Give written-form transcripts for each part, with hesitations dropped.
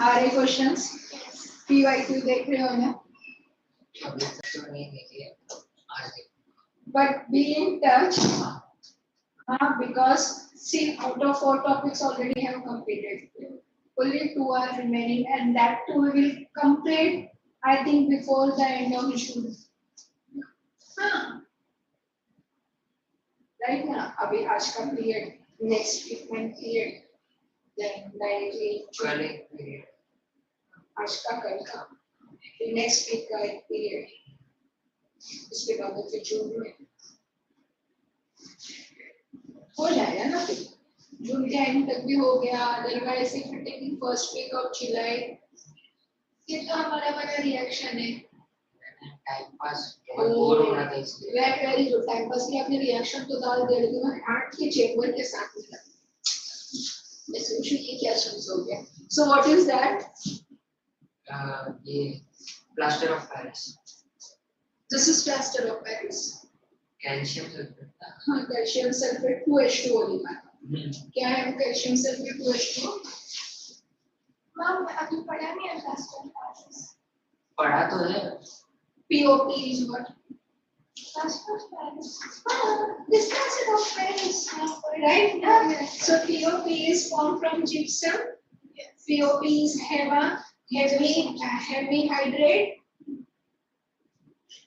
आ रहे questions? PYQ देख रहे हो ना? But be in touch. Because see, out of 4 topics already have completed. Only 2 are remaining, and that 2 we will complete, I think, before the end of June. Right now, अभी आज का period, next week में period, then directly period. आज का कल का, next week का एक period. इसके बाद फिर जून में हो जाएगा ना फिर जून के एंड तक भी हो गया otherwise if taking first week of July ये तो हमारा वाला रिएक्शन है टाइम पास बोर हो रहा था इसलिए वेरी गुड टाइम पास के अपने रिएक्शन तो डाल दे रहे थे हार्ट के चेंबर के साथ में मैं सोचूं ये क्या चीज हो गया सो व्हाट इज दैट ये plaster of Paris this is plaster of Paris calcium sulphate हाँ कैल्शियम सल्फेट 2H2O लिखा क्या है कैल्शियम सल्फेट 2H2O मैम अभी पढ़ा नहीं है प्लास्टर पेरिस पढ़ा तो है POP is what plaster of Paris this plaster of Paris right yeah. So POP is formed from gypsum yes. POP is heavy hydrate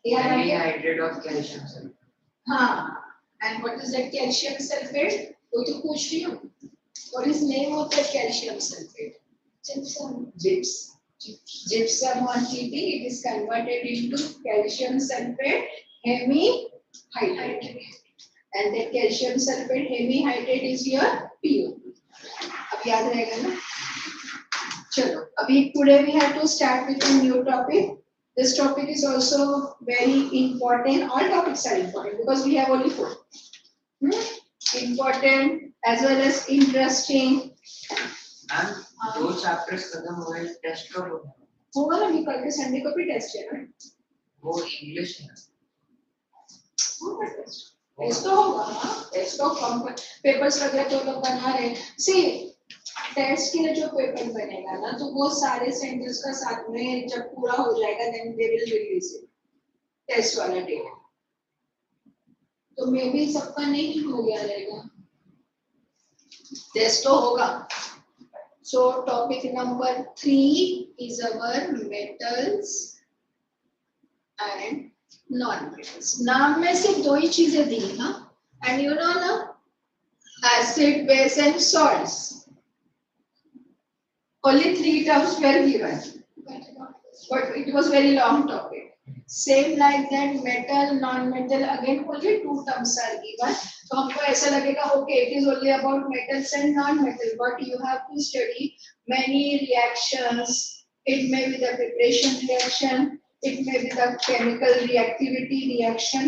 heavy hydrate of calcium sulfate and what is that calcium sulfate वो तो पूछ रही हूँ what is name of that calcium sulfate gypsum on TT it is converted into calcium sulfate hemihydrate and that calcium sulfate hemihydrate is your POP अब याद रहेगा ना चलो अभी today we have to start with a new topic. This topic is also very important. All topics are important because we have only 4. Important as well as interesting. And 2 chapters खत्म हो गए test कब होगा? होगा ना कल के Sunday को भी टेस्ट है ना? वो इंग्लिश है। होगा टेस्ट तो होगा टेस्ट तो पेपर्स वगैरह तो लोग बना रहे हैं सी टेस्ट के लिए जो पेपर बनेगा ना तो वो सारे सेंटर्स का साथ में जब पूरा हो जाएगा then they will release it test वाला डेट तो मे बी सबका नहीं हो गया रहेगा टेस्ट तो होगा सो topic number 3 is our metals and non metals नाम में सिर्फ 2 ही चीजें दी ना एंड यू नो ना acid base and salts only 3 terms were given but it was very long topic same like that metal non-metal again only 2 terms are given so हमको ऐसा लगेगा okay it is only about metals and non-metal but you have to study many reactions it may be the preparation reaction it may be the chemical reactivity reaction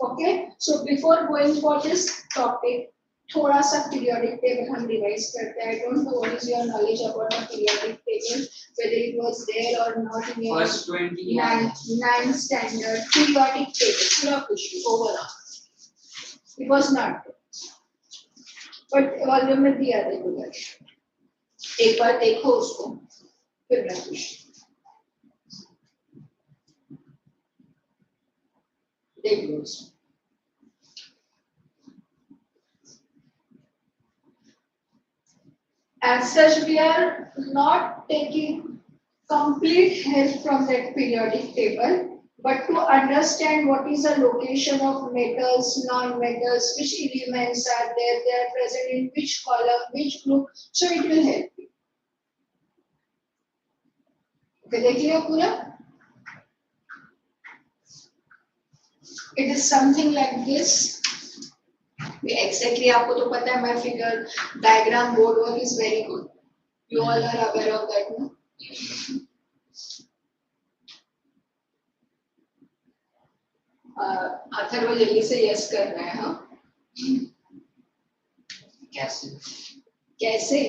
okay so before going for this topic थोड़ा सा periodic table हम revise करते हैं I don't know what is your knowledge about the periodic table whether it was there or not in your first 9th standard periodic table पूरा कुछ overall it was not but volume में दिया देखो एक बार देखो उसको फिर मैं पूछ देख लो उसको As such, we are not taking complete help from that periodic table, but to understand what is the location of metals, non-metals, which elements are there, they are present in which column, which group, so it will help you. Okay, देख लिया पूरा? It is something like this. Exactly आपको तो पता है my figure diagram board work is very good you all are aware of that no Atharva जल्दी से yes कर रहे हैं हाँ कैसे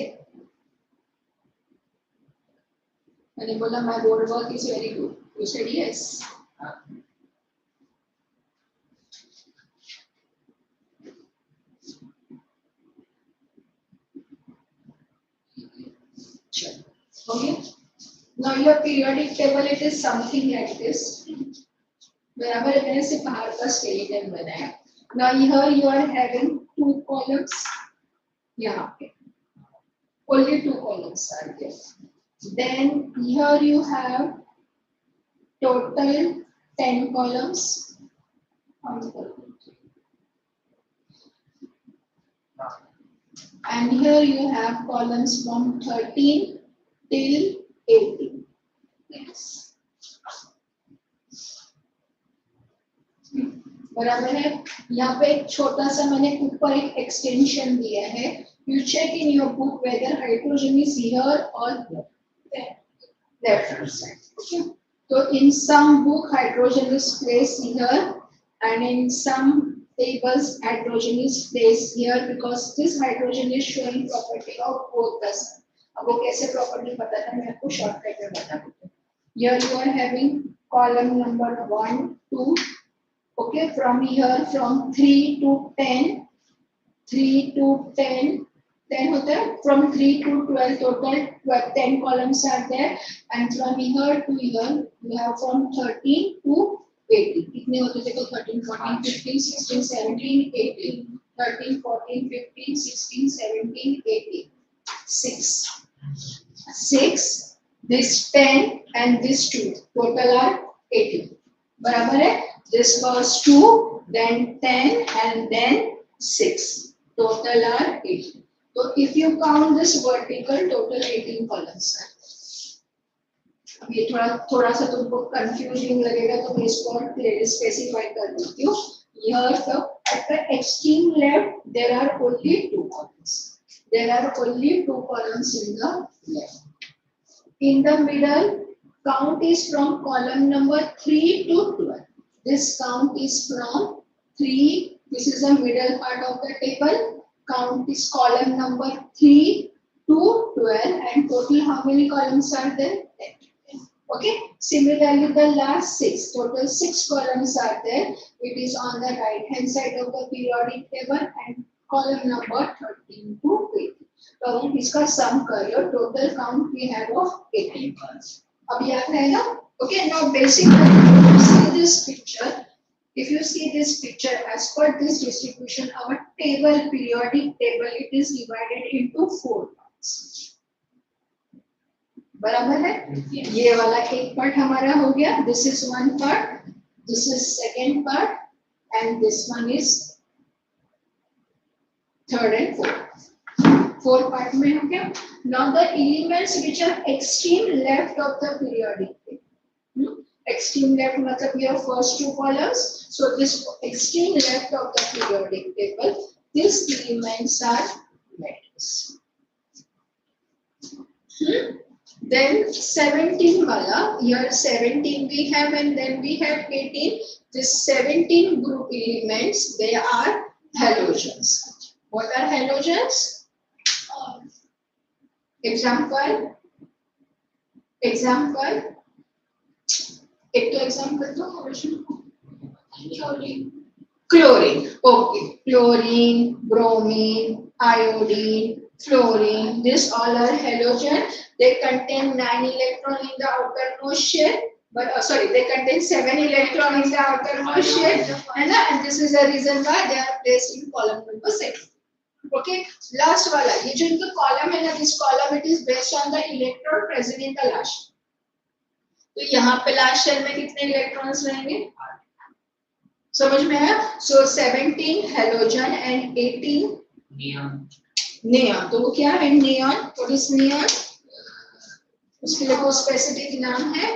मैंने बोला my board work is very good you said yes Okay. Now your periodic table, it is something like this. बराबर है, मैंने सिर्फ बाहर का skeleton बनाया. Now here you are having 2 columns. यहाँ पे only 2 columns are there. Then here you have total 10 columns. And here you have columns from 13 till 18. Yes. बराबर है. यहाँ पे एक छोटा सा मैंने ऊपर एक एक्सटेंशन दिया है. You check in your book whether hydrogen is here or there. Left side. Okay. So in some book hydrogen is placed here, and in some tables hydrogen is placed here because this hydrogen is showing property of both the sun. अब वो कैसे property पता था मैं आपको shortcut में बता दूँ. Here you are having column number 1, 2. Okay, from here from 3 to 10, 3 to 10, 10 होता है. From 3 to 12 total 10 columns are there, and from here to here you have from 13 to 18. कितने होते थे? 13, 14, 15, 16, 17, 18. 13, 14, 15, 16, 17, 18. 6. This 10 and this 2 total are 18. बराबर है. This was 2, then 10, and then 6. Total are 18. So if you count this vertical, total 18 columns are. अब ये थोड़ा सा तुमको confusing लगेगा तो मैं इसको और clearly specify कर देती हूँ. Here at the extreme left there are only 2 columns. There are only 2 columns in the left. In the middle, count is from column number 3 to 12. This count is from 3. This is the middle part of the table. Count is column number 3 to 12, and total how many columns are there? 10. Okay. Similarly, the last 6, total 6 columns are there. It is on the right hand side of the periodic table, and column number 13 to 18. तो हम इसका sum करें, total count we have of 18 columns. अब याद रहेगा? Okay, now basically if you see this picture, as per this distribution, our table, periodic table, it is divided into 4 parts. बराबर है? ये वाला एक part हमारा हो गया. This is one part, this is second part, and this one is third and fourth. 4 part में हो गया. Now the elements which are extreme left of the periodic table. Extreme left मतलब your first 2 columns. So this extreme left of the periodic table, these elements are metals. Then 17 wala, here 17 we have, and then we have 18. This 17 group elements, they are halogens. What are halogens? Example. एक तो example दो. Chlorine. Okay. Chlorine, bromine, iodine, fluorine. These all are halogen. They contain 9 electrons in the outermost shell. But they contain 7 electrons in the outermost shell. And this is the reason why they are placed in column number 7. Okay. Last wala. ये जो इनका column है ना, this column it is based on the electron present in the last. तो यहाँ पे last shell में कितने इलेक्ट्रॉन्स रहेंगे? समझ में है? So 17 halogen and 18 neon. तो वो क्या है? Neon. What is neon? उसके लिए कोई स्पेसिफिक नाम है?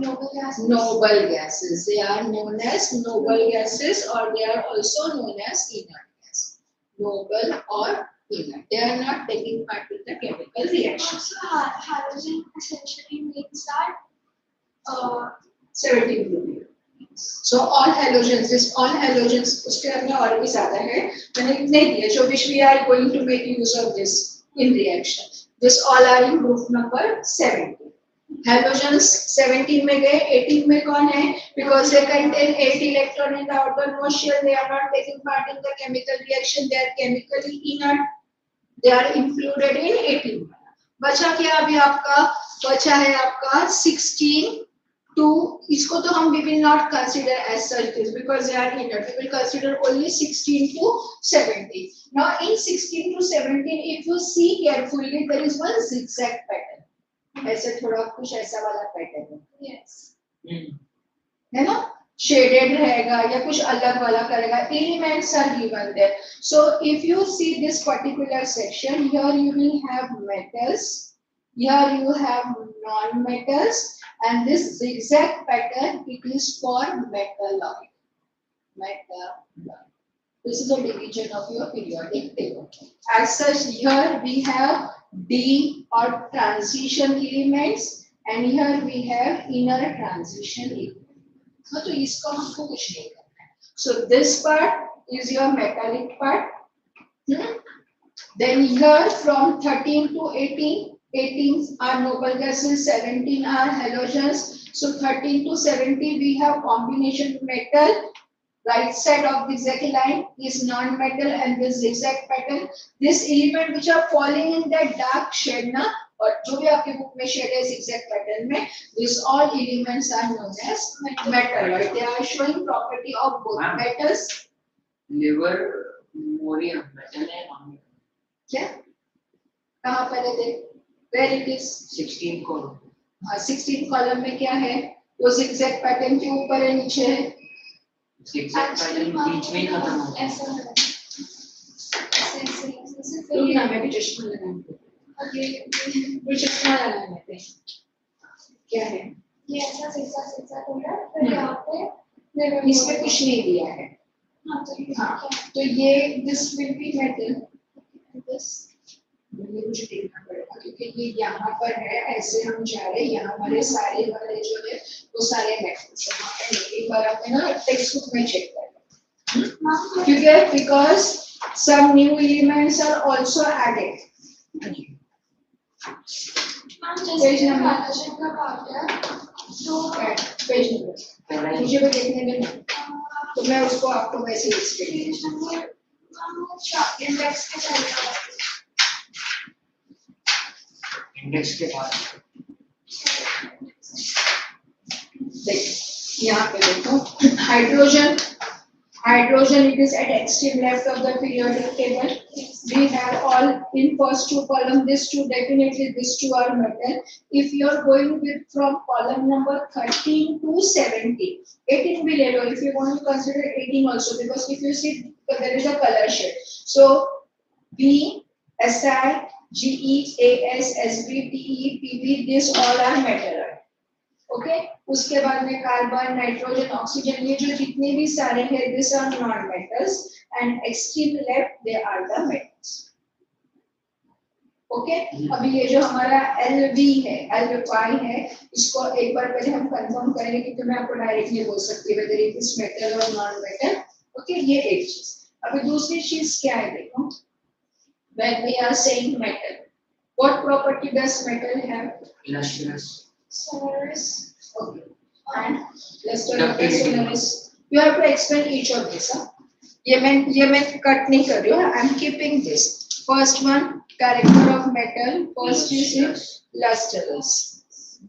Noble gases. They are known as noble gases, or they are also known as inert gases. Noble or inert. They are not taking part in the chemical reaction. So halogen essentially means that 17 group. So all halogens, उसके अंदर और भी ज्यादा है. मैंने इतने दिए जो which we are going to make use of this in reaction. This all are in group number 17. Halogens 17 में गए, 18 में कौन है? Because they contain 8 electron in the outermost shell, they are not taking part in the chemical reaction. They are chemically inert. They are included in 18. बचा क्या अभी आपका? बचा है आपका 16 to, इसको तो हम we will not consider as such this because they are inert. We will consider only 16 to 17. Now in 16 to 17, if you see carefully, there is one zigzag pattern. ऐसे थोड़ा कुछ ऐसा वाला पैटर्न है. Yes. है ना? Shaded रहेगा या कुछ अलग वाला करेगा. Elements are given there. So if you see this particular section, here you will have metals, here you have non-metals, and this zigzag pattern, it is for metalloid. Metalloid. This is a division of your periodic table. As such, here we have D or transition elements, and here we have inner transition elements. तो इसको हमको कुछ नहीं करना है. So this part is your metallic part. Then here from 13 to 18, 18 are noble gases, 17 are halogens. So 13 to 70 we have combination metal. Right side of the zigzag line is non-metal and this zigzag pattern. This element which are falling in that dark shade ना, और जो भी आपके book में shade है zigzag pattern में, these all elements are known as metalloid. They are showing property of both metals. Liver, morium, metal है non-metal. क्या? कहाँ पहले थे? Where it is? 16 column. 16 column में क्या है? वो zigzag pattern के ऊपर है नीचे है? Zigzag pattern बीच में खत्म हो गया. रुकना मैं भी चश्मा लगाऊंगी. वो चश्मा लगाने पे क्या है? ये ऐसा सिक्सा हो रहा है फिर यहाँ पे इसमें कुछ नहीं दिया है. हाँ तो ये this will be metal. This ये मुझे देखना पड़ेगा क्योंकि ये यहाँ पर है. ऐसे हम जा रहे हैं, यहाँ हमारे सारे वाले जो है वो सारे metals हैं. एक बार आपने ना टेक्स्ट बुक में चेक करना क्योंकि because some new elements are also added. Page number page number मुझे भी देखने देना तो मैं उसको आपको वैसे एक्सप्लेन इंडेक्स के बाद यहाँ पे देखो hydrogen. Hydrogen, it is at extreme left of the periodic table. We have all in first two column. These two definitely these two are metal. If you are going with from column number 13 to 70, 18 भी ले लो. If you want to consider 18 also, because if you see there is a color shade. So B, Si, Ge, As, Sb, Te, Pb, these all are metal. Okay उसके बाद में carbon, nitrogen, oxygen, ये जो जितने भी सारे हैं this are non metals and extreme left they are the metals. Okay अभी ये जो हमारा Lv है, Lv है, इसको एक बार पहले हम कंफर्म करेंगे क्योंकि मैं आपको डायरेक्टली बोल सकती हूँ whether it is metal or non metal. Okay ये एक चीज. अभी दूसरी चीज क्या है देखो. when we are saying metal, what property does metal have? lustrous. source. Okay. And lustrous. You have to explain each of this. ये मैं कट नहीं कर रही हूँ. I am keeping this. First one, character of metal. First is lustrous.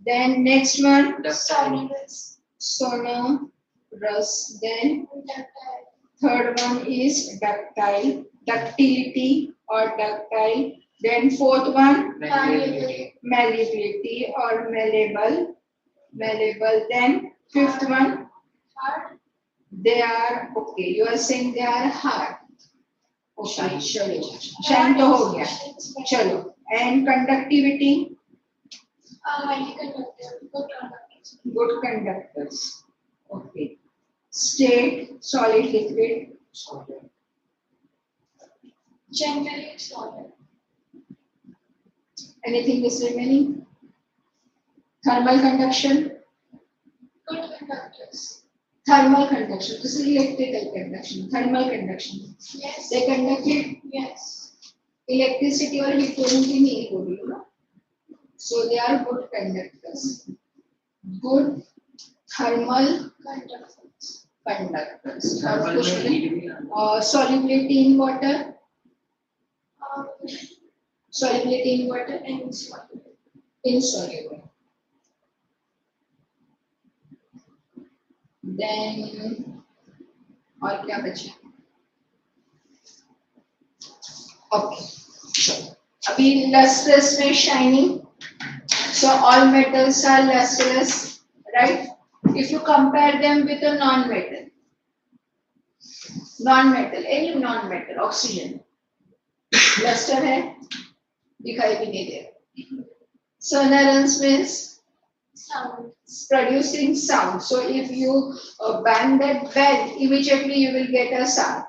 Then next one, Sonorous. sonorous. Then third one is ductile. Ductility or ductile. Then fourth one, malleability or malleable. Then fifth one, Hard. they are okay. You are saying they are hard. Okay, चलो shine तो हो गया. चलो and conductivity. Highly conductive. Good conductors. Good conductors. Okay. State, solid, liquid. Solid. Generally solid. Anything is remaining? Thermal conduction. Good conductors. Thermal conduction. This is electrical conduction. Thermal conduction. Yes. They conduct it. Yes. Electricity or heat दोनों की नहीं होगी ना. So they are good conductors. Good thermal Conductors. conductors. Thermal में heat भी आता है. Solubility in water. Solubility in water? insoluble. Insoluble. Then और क्या बचा? Okay. So अभी lustrous में shining. So all metals are lustrous, right? If you compare them with a non-metal, any non-metal, oxygen, luster है, दिखाई भी नहीं दे. Sonorance means Sound. producing sound. So if you bang that bell, immediately you will get a sound.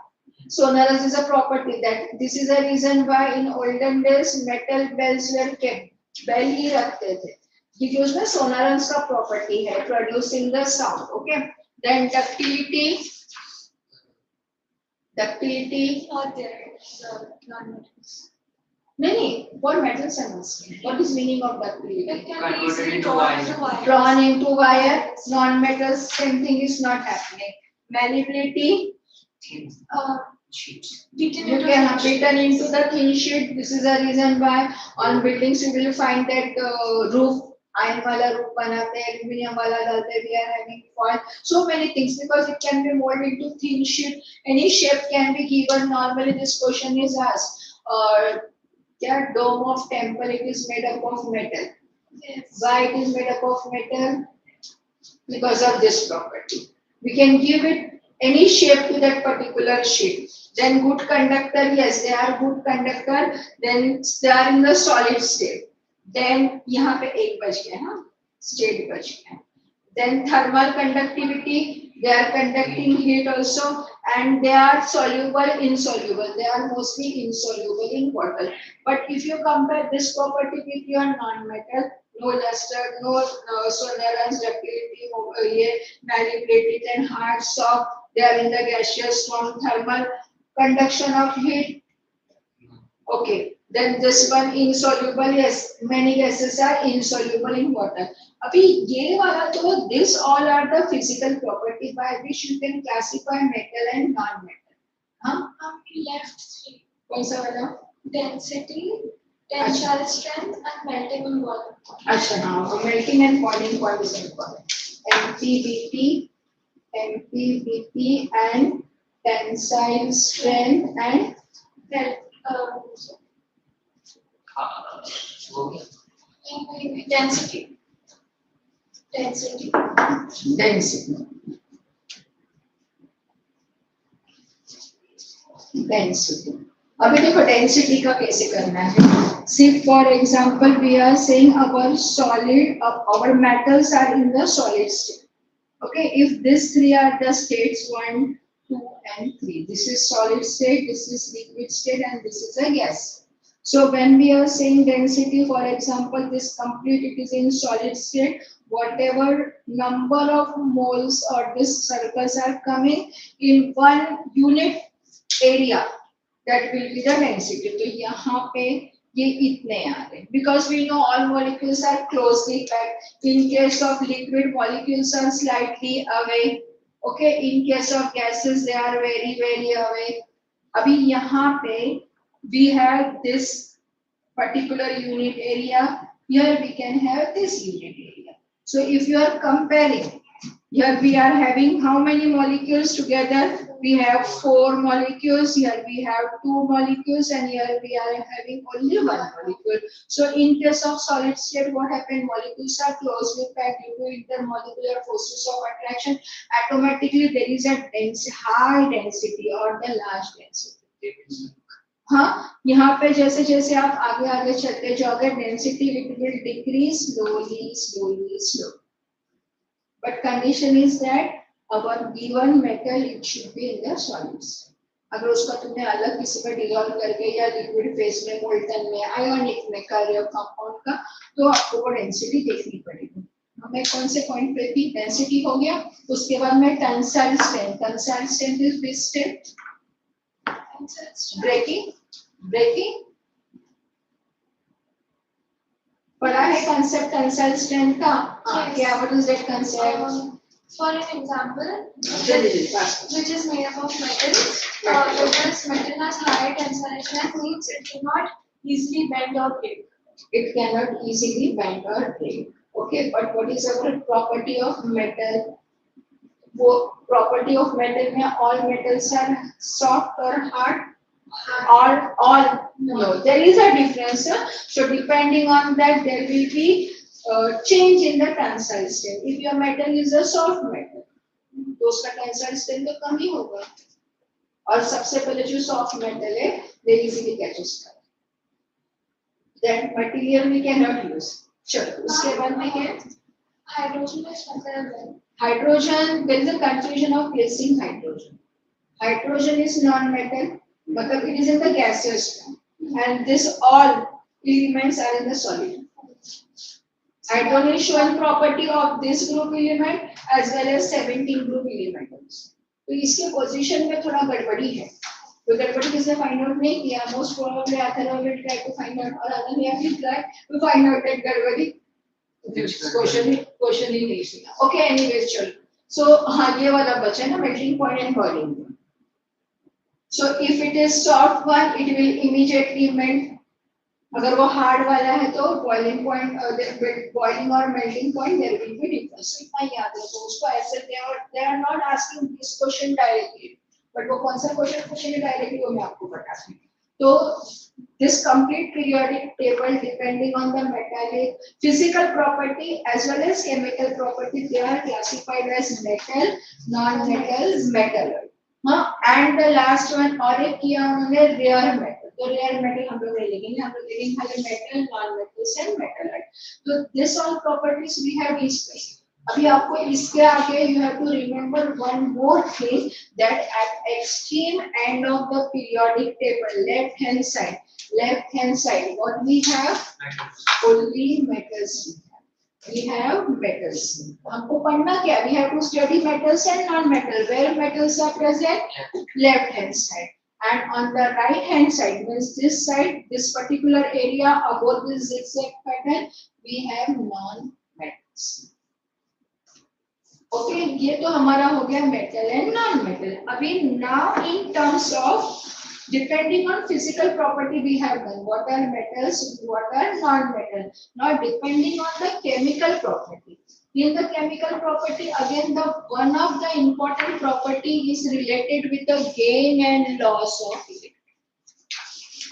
Sonorance is a property that this is a reason why in olden days metal bells were kept. Bell ही रखते थे क्योंकि उसमें sonorance का property है, producing the sound. Okay. Then ductility. Not there. So non-metals. Many. What metals are asking? What is meaning of ductility? It can be Converted easily into drawn wire. into wire. Drawn into wire. Non-metals, same thing is not happening. Malleability. Thin sheet. Beaten You into can sheet. beaten into the thin sheet. This is the reason why on buildings you will find that roof, iron wala roof banate, aluminium wala dalte, we are having foil. So many things because it can be molded into thin sheet. Any shape can be given. Normally this question is asked. Yeah, dome of temple, it is made up of metal. Yes. Why it is made up of metal? Because of this property. We can give it any shape to that particular shape. Then good conductor, yes, they are good conductor. Then they are in the solid state. Then यहाँ पे एक बच गया हाँ, state बच गया. Then thermal conductivity, they are conducting heat also, and they are soluble, insoluble. They are mostly insoluble in water. But if you compare this property with your non-metal, no luster, no sonorance, ductility, malleability, then hard, soft, they are in the gaseous form, thermal conduction of heat. Okay, then this one insoluble, yes, many gases are insoluble in water. अभी ये वाला तो this all are the physical property by which you can classify metal and non-metal. हाँ? We left three. कौन सा वाला? Density, tensile strength, and melting and boiling point. अच्छा हाँ, melting and boiling point is important. MPBP, and tensile strength and हो गया. density. density. अभी देखो डेंसिटी का कैसे करना है. See, for example, we are saying our metals are in the solid state. Okay, if these three are the states 1, 2, and 3, this is solid state, this is liquid state, and this is a gas. So when we are saying density, for example, this complete it is in solid state. Whatever number of moles or these circles are coming in one unit area, that will be the density. तो यहाँ पे ये इतने आ रहे हैं because we know all molecules are closely packed. In case of liquid, molecules are slightly away. Okay, in case of gases, they are very very away. अभी यहाँ पे we have this particular unit area. Here we can have this unit area. So if you are comparing, here we are having how many molecules together? We have 4 molecules. Here we have 2 molecules, and here we are having only 1 molecule. So in case of solid state, what happened? Molecules are closely packed due to intermolecular forces of attraction. Automatically there is a high density or the large density. हाँ, यहाँ पे जैसे जैसे आप आगे आगे चलते जाओगे, density it will decrease slowly. But condition is that our given metal it should be in the solids. अगर उसका तुमने अलग किसी पर डिसॉल्व करके या लिक्विड फेस में, मोल्टन में, आयोनिक में कर रहे हो कंपाउंड का, तो आपको वो डेंसिटी देखनी पड़ेगी. हमें कौन से पॉइंट पे थी? डेंसिटी हो गया. उसके बाद में tensile strength is which state? Breaking. पढ़ा है concept टेंसाइल स्ट्रेंथ का? क्या, what is that concept? For an example, which is made up of metals, if this metal has high tensile strength, means it cannot easily bend or break. It cannot easily bend or break. Okay, but what is our property of metal? वो property of metal में all metals are soft or hard? All no, there is a difference. So depending on that, there will be change in the tensile strength. If your metal is a soft metal, तो उसका tensile strength तो कम ही होगा. और सबसे पहले जो soft metal है, they easily catches fire. That material we cannot use. चलो उसके बाद में क्या है? Hydrogen is metal. Hydrogen, there is a confusion of placing hydrogen. Hydrogen is non-metal, but it is in the gaseous form, and this all elements are in the solid. Hydrogen is showing property of this group element as well as 17 group elements. तो इसके position में थोड़ा गड़बड़ी है. तो गड़बड़ी किसने find out नहीं किया? Most probably Athar will try to find out और Ananya will try to find out that गड़बड़ी. क्वेश्चन ही नहीं सुना. ओके, एनीवेज चलो. सो हाँ, ये वाला बचा ना, melting point and boiling point. So if it is soft one, it will immediately melt. अगर वो hard वाला है तो boiling point, boiling और melting point there will be difference. इतना याद रखो उसको. ऐसे they are not asking this question directly, but वो कौन सा question पूछेंगे directly वो मैं आपको बता दूँ. तो this complete periodic table depending on the metallic physical property as well as chemical property, they are classified as metal, non-metal, metalloid. हाँ, and the last one और एक किया उन्होंने rare metal. तो rare metal हम लोग नहीं लेंगे, हम लोग लेंगे खाली metal, non-metals and metalloid. तो this all properties we have discussed. अभी आपको इसके आगे you have to remember one more thing, that at extreme end of the periodic table, left hand side, what we have? Only metals. We have metals. हमको पढ़ना क्या? We have to study metals and non-metal. Where metals are present? Left hand side. And on the right hand side, means this side, this particular area above this zigzag pattern, we have non-metals. Okay, ये तो हमारा हो गया metal and non-metal. अभी now in terms of depending on physical property we have done. What are metals? What are non-metal? Now depending on the chemical property. In the chemical property, again the one of the important property is related with the gain and loss of electron.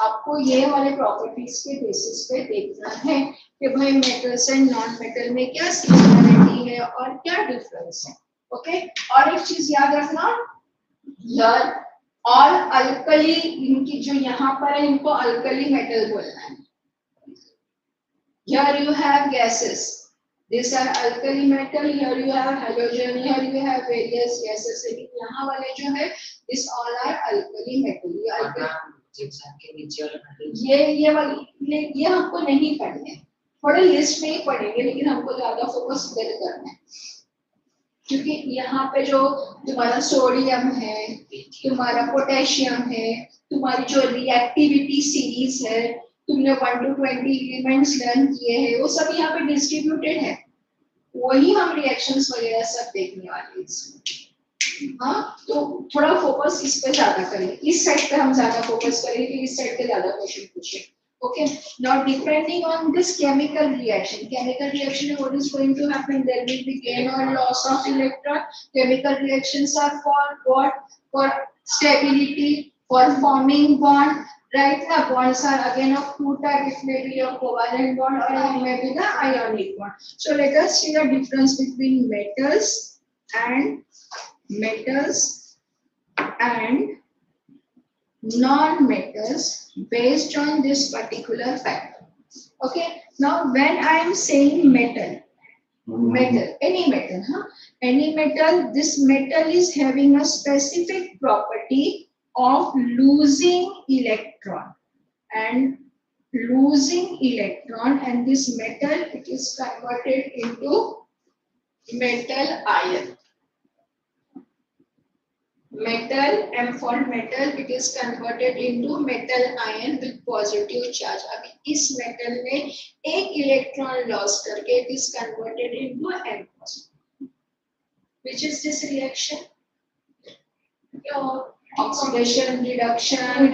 आपको ये वाले properties के basis पे देखना है कि भाई metals and non metal में क्या सिमिलरिटी है और क्या डिफरेंस है. ओके, और एक चीज याद रखना, यार और अल्कली, इनकी जो यहाँ पर है इनको अल्कली मेटल बोलना है. Here you have gases. These are alkali metal. Here you have halogen. Here you have various gases. यहाँ वाले जो है, these all are alkali metal. ये वाली ये हमको नहीं पढ़ने हैं, थोड़े लिस्ट में ही पढ़ेंगे, लेकिन हमको ज्यादा फोकस इधर करना है क्योंकि यहाँ पे जो तुम्हारा सोडियम है, तुम्हारा पोटेशियम है, तुम्हारी जो रिएक्टिविटी सीरीज है, तुमने 1 to 20 एलिमेंट्स लर्न किए हैं, वो सब यहाँ पे डिस्ट्रीब्यूटेड है. वही हम रिएक्शंस वगैरह सब देखने वाले हैं इसमें. हाँ, तो थोड़ा फोकस इस पे ज्यादा करेंगे, इस साइड पे हम ज्यादा फोकस करेंगे, इस साइड पे ज्यादा क्वेश्चन पूछे. Okay, now depending on this chemical reaction what is going to happen? There will be gain or loss of electron. Chemical reactions are for what? For stability, for forming bond. Right, the bonds are again of two types. It may be a covalent bond or it may be the ionic bond. So let us see the difference between metals and non-metals based on this particular factor. Okay, now when I am saying metal, any metal, this metal is having a specific property of losing electron, and this metal, it is converted into metal ion. Metal, M for metal, it is converted into metal ion with positive charge. अभी इस metal में एक electron loss करके it is converted into M positive. Which is this reaction? Oxidation, reduction.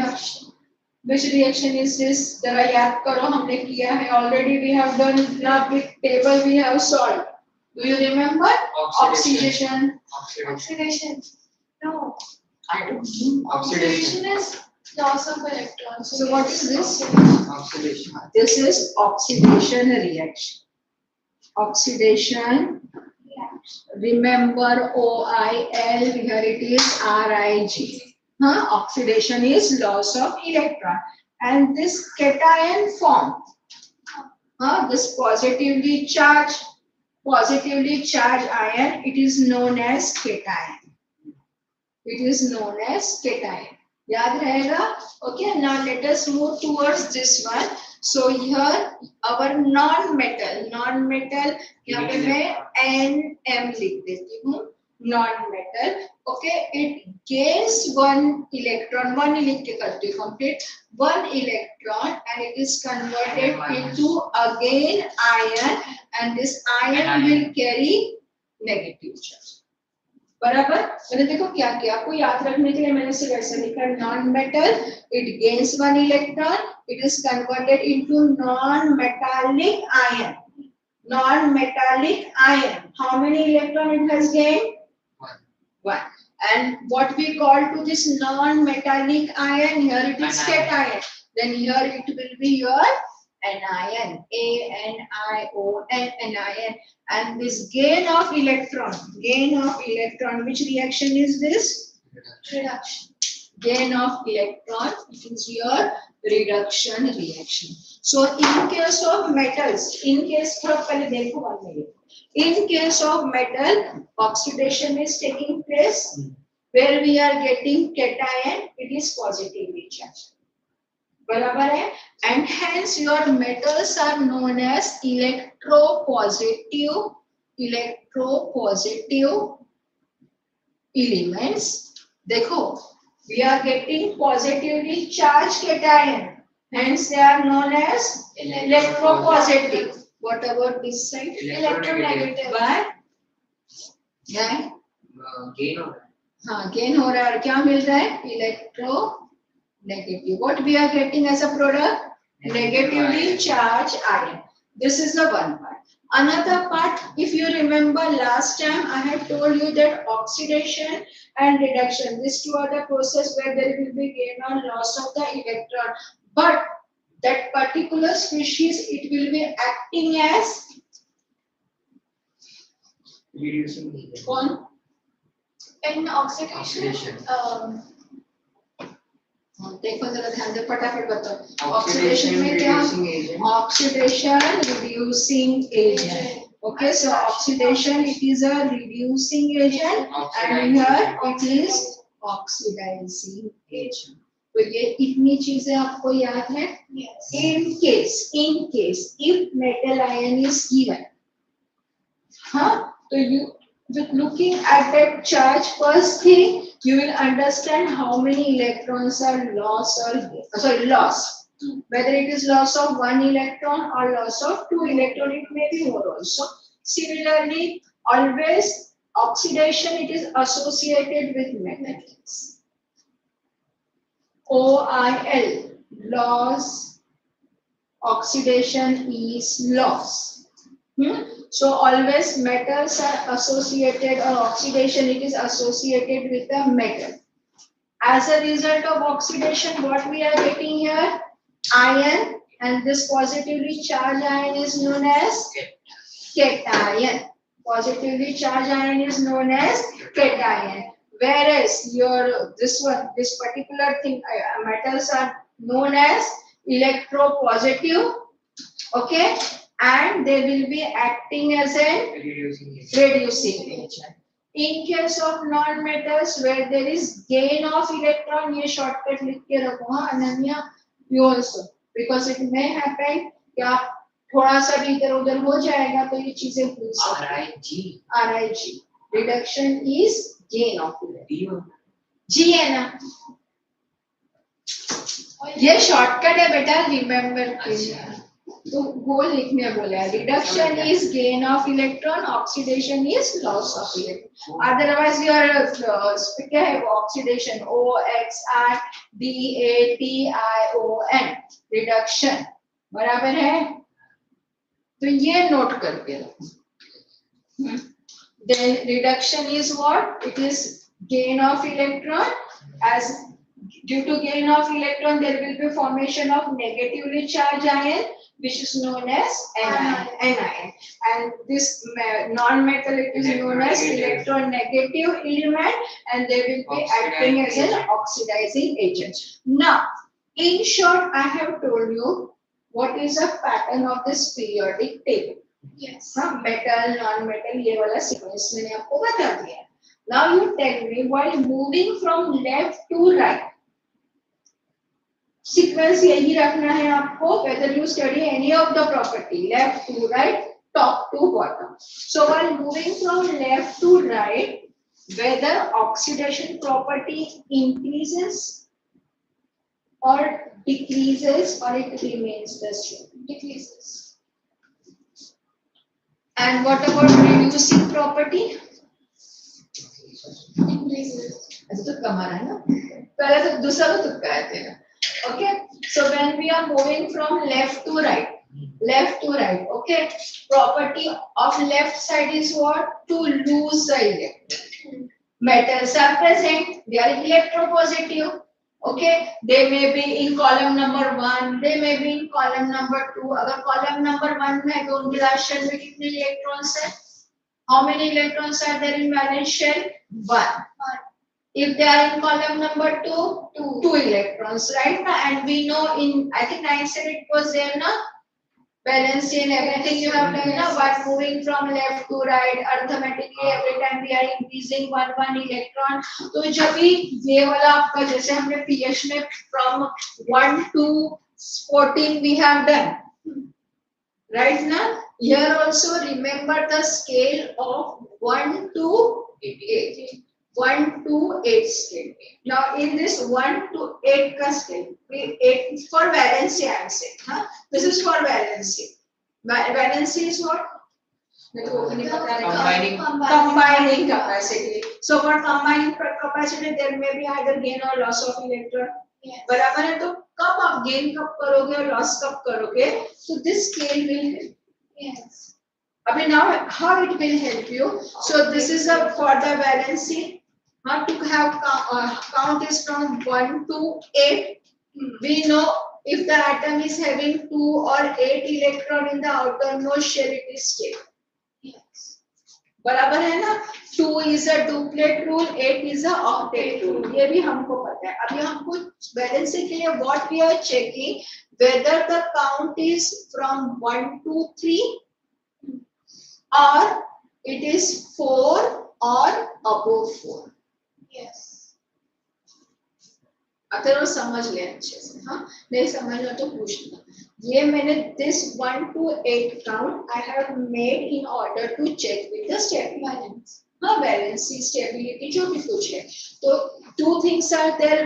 Which reaction is this? जरा याद करो, हमने किया है already. We have done the big table. We have solved. Do you remember? Oxidation. Oxidation. No. I don't know. Oxidation is loss of electrons. So what is this? Oxidation. This is oxidation reaction. Oxidation. Remember OIL. Here it is RIG. Oxidation is loss of electron, and this cation form, this positively charged ion, it is known as cation. It is known as cation. याद रहेगा? Okay. Now let us move towards this one. So here our non-metal. यहाँ पे मैं NM लिख देती हूँ. Non-metal. Okay. It gains one electron. One लिख के करती हूँ complete. One electron, and it is converted into again ion, and this ion will carry negative charge. बराबर? मैंने देखो क्या किया, आपको याद रखने के लिए मैंने सिर्फ ऐसा लिखा, non metal, it gains one electron, it is converted into non metallic ion. How many electron it has gained? One. And what we call to this non-metallic ion, here it is cation. Then here it will be your anion, anion. And this gain of electron, which reaction is this? Reduction. Gain of electron, it is your reduction reaction. So in case of metals, in case of metal, oxidation is taking place where we are getting cation, it is positively charged. बराबर है? And hence your metals are known as electropositive elements. देखो, we are getting positively charged cation, hence they are known as electropositive. What about this side? Electronegative. Why? gain हो रहा है. हाँ, gain हो रहा है, और क्या मिल रहा है? Electronegative. What we are getting as a product? Negatively charged ion. This is the one part. Another part, if you remember last time I had told you that oxidation and reduction, these two are the process where there will be gain or loss of the electron. But that particular species, it will be acting as reducing agent. कौन? In oxidation. देखो जरा ध्यान से फटाफट बताओ. Oxidation में क्या? reducing agent. Oxidation reducing agent. Okay, so oxidation, it is a reducing agent, and here it is oxidizing agent. तो ये इतनी चीजें आपको याद है? Yes. In case if metal ion is given, so you, with looking at that charge, first thing you will understand how many electrons are lost, whether it is loss of one electron or loss of two electron, it may be more also. Similarly, always oxidation, it is associated with metals. OIL, loss, oxidation is loss. So always metals are associated, or oxidation, it is associated with the metal. As a result of oxidation, what we are getting here? Ion, and this positively charged ion is known as cation. Positively charged ion is known as cation. Whereas this particular thing, metals are known as electropositive. Okay. And they will be acting as a reducing agent. In case of non-metals, where there is gain of electron, ये shortcut लिख के रखो हाँ Ananya, you also, because it may happen कि आप थोड़ा सा भी इधर उधर हो जाएगा तो ये चीजें भूल सकते हैं. RIG, reduction is gain of electron. G है ना? ये shortcut है बेटा, remember के लिए. तो गोल लिखने बोला है, reduction is gain of electron, oxidation is loss of electron. Otherwise your क्या है वो ऑक्सीडेशन, OXIDATION, रिडक्शन. बराबर है, तो ये नोट करके रखो. Then reduction is what? It is gain of electron. As due to gain of electron, there will be formation of negatively charged ion, which is known as anion. And this non-metal, it is known as electronegative element, and they will be acting as an oxidizing agent. Now, in short, I have told you what is a pattern of this periodic table. Yes. हाँ, metal non metal ये वाला sequence मैंने आपको बता दिया. Now you tell me while moving from left to right, sequence यही रखना है आपको, whether you study any of the property, left to right, top to bottom. So while moving from left to right, whether oxidation property increases or decreases or it remains the same? Decreases. And what about reducing property? Increases. ऐसा तो कमर है ना, पहले तो दूसरा तो तुक्का है तेरा. Okay, so when we are moving from left to right, okay, property of left side is what? To lose the electron. Metals are present, they are electropositive. Okay, they may be in column number 1, they may be in column number 2. अगर column number 1 में तो उनके last shell में कितने electrons हैं? How many electrons are there in valence shell? 1. If they are in column number 2, 2 electrons, right? And we know in, I think 9 said it was there, na? Balance in everything you have done, na? But moving from left to right, arithmetically every time we are increasing one electron. तो जब भी ये वाला आपका जैसे हमने pH में from 1 to 14 we have done, right now? Here also remember the scale of 1 to 8. 1 to 8 scale. Now in this 1 to 8 का scale, 8 for valency I am saying, huh? This is for valency. Valency is what? Combining capacity. So for combining capacity, there may be either gain or loss of electron. Yes. बराबर है, तो कब आप gain कब करोगे और loss कब करोगे? So this scale will help. Yes. अभी now how it will help you? So this is a for the valency. To have count is from 1 to 8. We know if the atom is having 2 or 8 electron in the outermost shell, it is stable. Yes. बराबर है ना? 2 is a duplet rule, 8 is a octet rule. ये भी हमको पता है. अभी हमको valency के लिए what we are checking, whether the count is from 1 to 3 or it is 4 or above 4. Yes. अगर वो समझ ले अच्छे से, हाँ, नहीं समझना तो पूछना. ये मैंने this 1 to 8 count I have made in order to check with the stability. हाँ, valency, stability जो भी कुछ है. तो two things are there.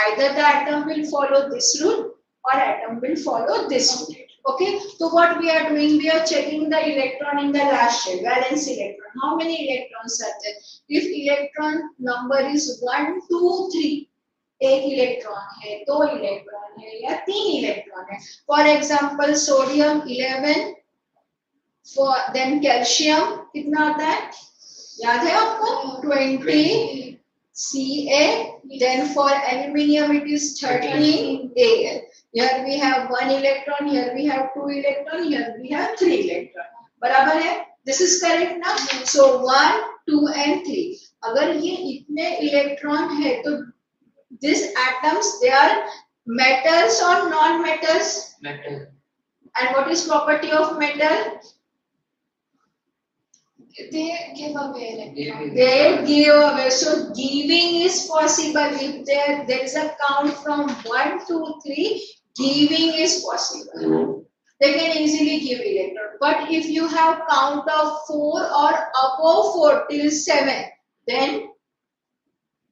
Either the atom will follow this rule or atom will follow this rule. Okay, so what we are doing, we are checking the electron in the last shell, valence electron. How many electrons are there? If electron number is 1, 2, 3, एक electron है, 2 electron है या 3 electron है. For example, sodium 11, for then calcium कितना आता है? याद है आपको? 20 Ca. Then for aluminium it is 13 Al. Here we have 1 electron, here we have 2 electron, here we have 3 electron. बराबर है? This is correct ना? So 1, 2 and 3. अगर ये इतने इलेक्ट्रॉन है तो these atoms, they are metals or non-metals? Metal. And what is property of metal? They give away electrons. They give away. So giving is possible. If there is a count from 1 to 3, giving is possible. They can easily give electron. But if you have count of 4 or above 4 till 7, then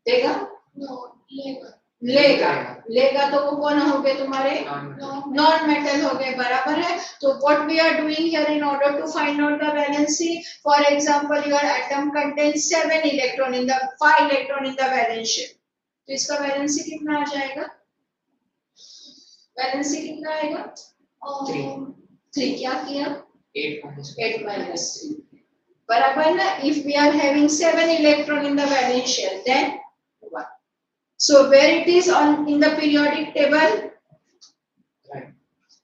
they go? No, labor. लेगा लेगा तो वो कौन हो गए तुम्हारे non metal हो गए बराबर है तो what we are doing here in order to find out the valency for example your atom contains 7 electron in the 5 electron in the valence shell तो इसका वैलेंसी कितना आ जाएगा वैलेंसी कितना आएगा 3 क्या किया 8 minus 3 बराबर ना if we are having 7 electron in the valence shell then 1 so where it is on in the periodic table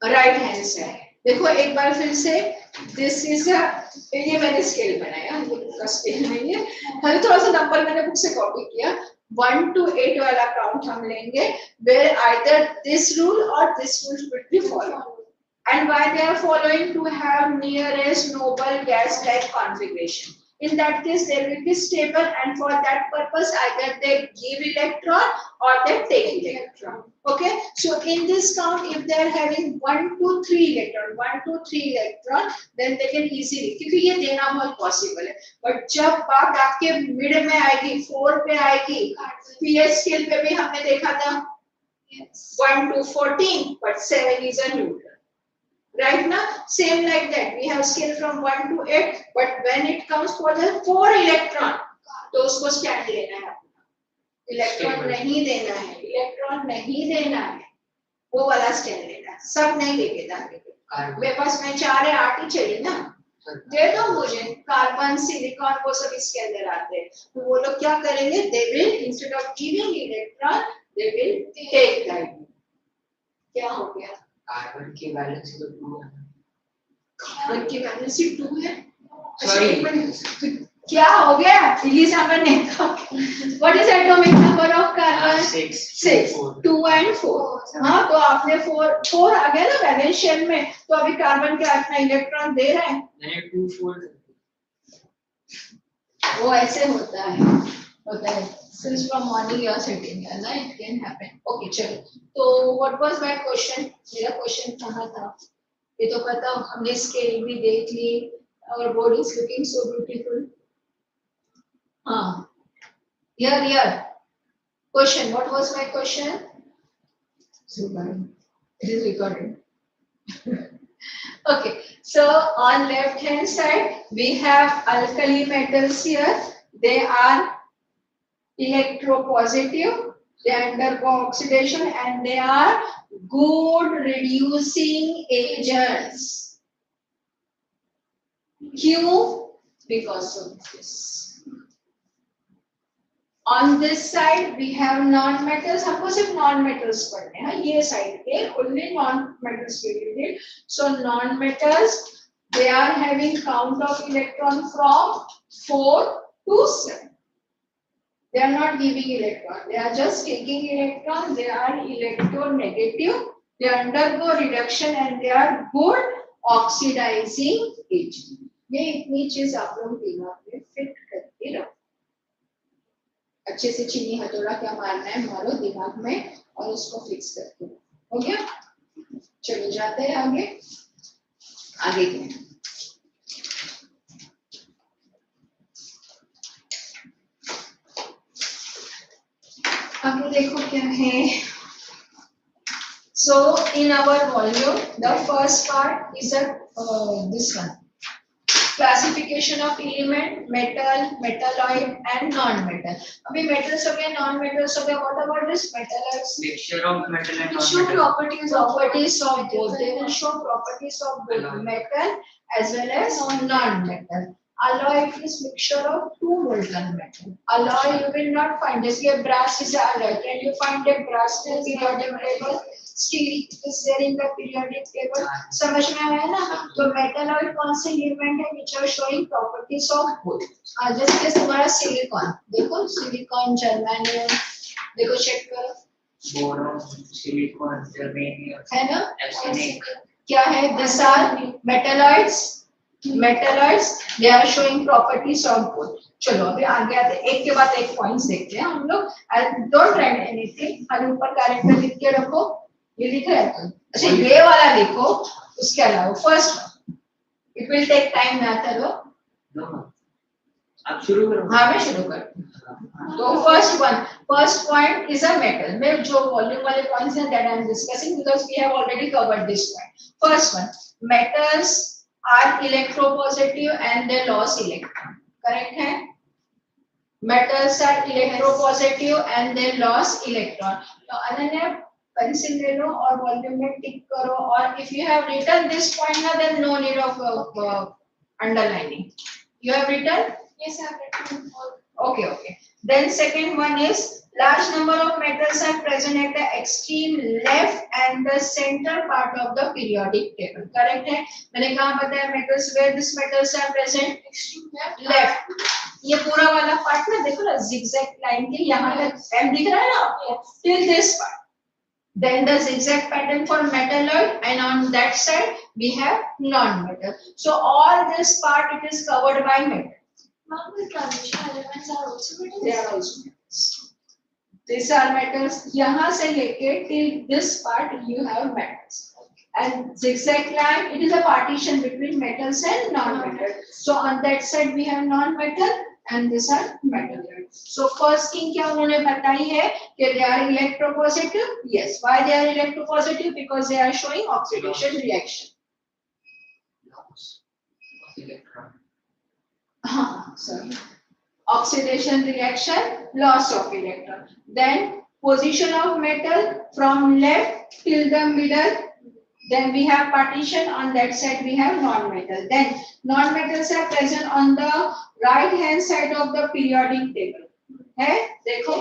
right hand side देखो एक बार फिर से this is a ये मैंने स्केल बनाया ये बुक का स्केल नहीं है हमें थोड़ा सा नंबर मैंने बुक से कॉपी किया 1 to 8 वाला काउंट हम लेंगे where either this rule or this rule will be followed and why they are following to have nearest noble gas like configuration in that case they will be stable and for that purpose either they give electron or they take electron okay so in this count if they are having 1 to 3 electron then they can easily क्योंकि ये देना बहुत possible है but जब बात आपके mid में आएगी 4 पे आएगी पीएच स्केल पे भी हमने देखा था 1 to 14 but 7 is a neutral right now same like that we have scale from 1 to 8 but when it comes for the 4 electron तो उसको स्टैंड लेना है इलेक्ट्रॉन नहीं देना है वो वाला स्टैंड लेना सब नहीं लेके जाएंगे मेरे पास में 4 है 8 ही चाहिए ना दे दो मुझे कार्बन सिलिकॉन वो सब इसके अंदर आते हैं तो वो लोग क्या करेंगे they will instead of giving electron they will take that क्या हो गया कार्बन की वैलेंसी तो 2 है कार्बन की वैलेंसी 2 है सॉरी क्या हो गया इलिजाबेथ ने what is atomic number of carbon 6 2 and 4 हां तो आपने 4 आ गया ना वैलेंस शेल में तो अभी कार्बन क्या अपना इलेक्ट्रॉन दे रहा है नहीं 2 4 वो ऐसे होता है since from morning you are sitting here na it can happen okay चलो तो what was my question मेरा क्वेश्चन कहाँ था ये तो पता हमने स्केल भी देख ली और board is looking so beautiful हाँ here question what was my question it is recorded okay so on left hand side we have alkali metals here they are electropositive they undergo oxidation and they are good reducing agents q because of this on this side we have non metals हमको सिर्फ non metals पढ़ने हैं ये side पे only non metals we did so non metals they are having count of electron from 4 to 7 they are not giving electron they are just taking electron they are electronegative they undergo reduction and they are good oxidizing agent ये इतनी चीज आप लोग दिमाग में fit करके रखो अच्छे से चीनी हथौड़ा क्या मारना है मारो दिमाग में और उसको फिक्स करके हो गया चलो जाते हैं आगे आगे देखो क्या है so in our volume the first part is a this one classification of element metal metalloid and non metal अभी metals हो गए non metals हो गए what about this metalloids mixture of metal and show non-metal properties of both they will show properties of both metal as well as non metal alloy is mixture of two molten metal alloy you will not find this here brass is alloy can you find a brass in periodic table steel is there in the periodic table समझ में आया ना तो metalloid कौन से element है which are showing properties of both जैसे कि तुम्हारा silicon देखो silicon germanium देखो चेक करो boron silicon germanium है ना arsenic क्या है these are metalloids they are showing properties of both चलो अभी आगे आते एक के बाद एक पॉइंट्स देखते हैं हम लोग डोंट राइट एनीथिंग खाली ऊपर कैरेक्टर लिख के रखो ये लिख रहे हैं अच्छा ये वाला लिखो उसके अलावा first it will take time ना करो no आप शुरू करो। हाँ मैं शुरू करती हूँ। तो first point is a metal. मैं जो वॉल्यूम वाले पॉइंट्स हैं that I am discussing because we have already covered this point. First one, metals are electropositive and they loss electron. Correct है? Metals are electropositive and they lose electron. तो Ananya pencil ले लो और volume में टिक करो, और if you have written this point now then no need of underlining. You have written? Yes, I have written all. Okay. Then second one is large number of metals are present at the extreme left and the center part of the periodic table. Correct है? मैंने कहाँ बताया metals where these metals are present? Extreme Left. ये पूरा वाला part ना देखो ना zigzag लाइन के यहाँ तक M दिख रहा है ना? Till this part. Then the zigzag pattern for metalloid, and on that side we have non-metal. So all this part it is covered by metal. Ma'am, the transition elements are also metals? They are also metals. These are metals. यहाँ से लेके till this part you have metals. And zigzag line, it is a partition between metals and non-metal. So on that side we have non-metal and these are metal. So first thing क्या उन्होंने बताई है कि they are electropositive. Yes. Why they are electropositive? Because they are showing oxidation reaction. Electron. Sorry. Oxidation reaction, loss of electron. Then position of metal from left till the middle. Then we have partition, on that side we have non-metal. Then non-metals are present on the right hand side of the periodic table. है? देखो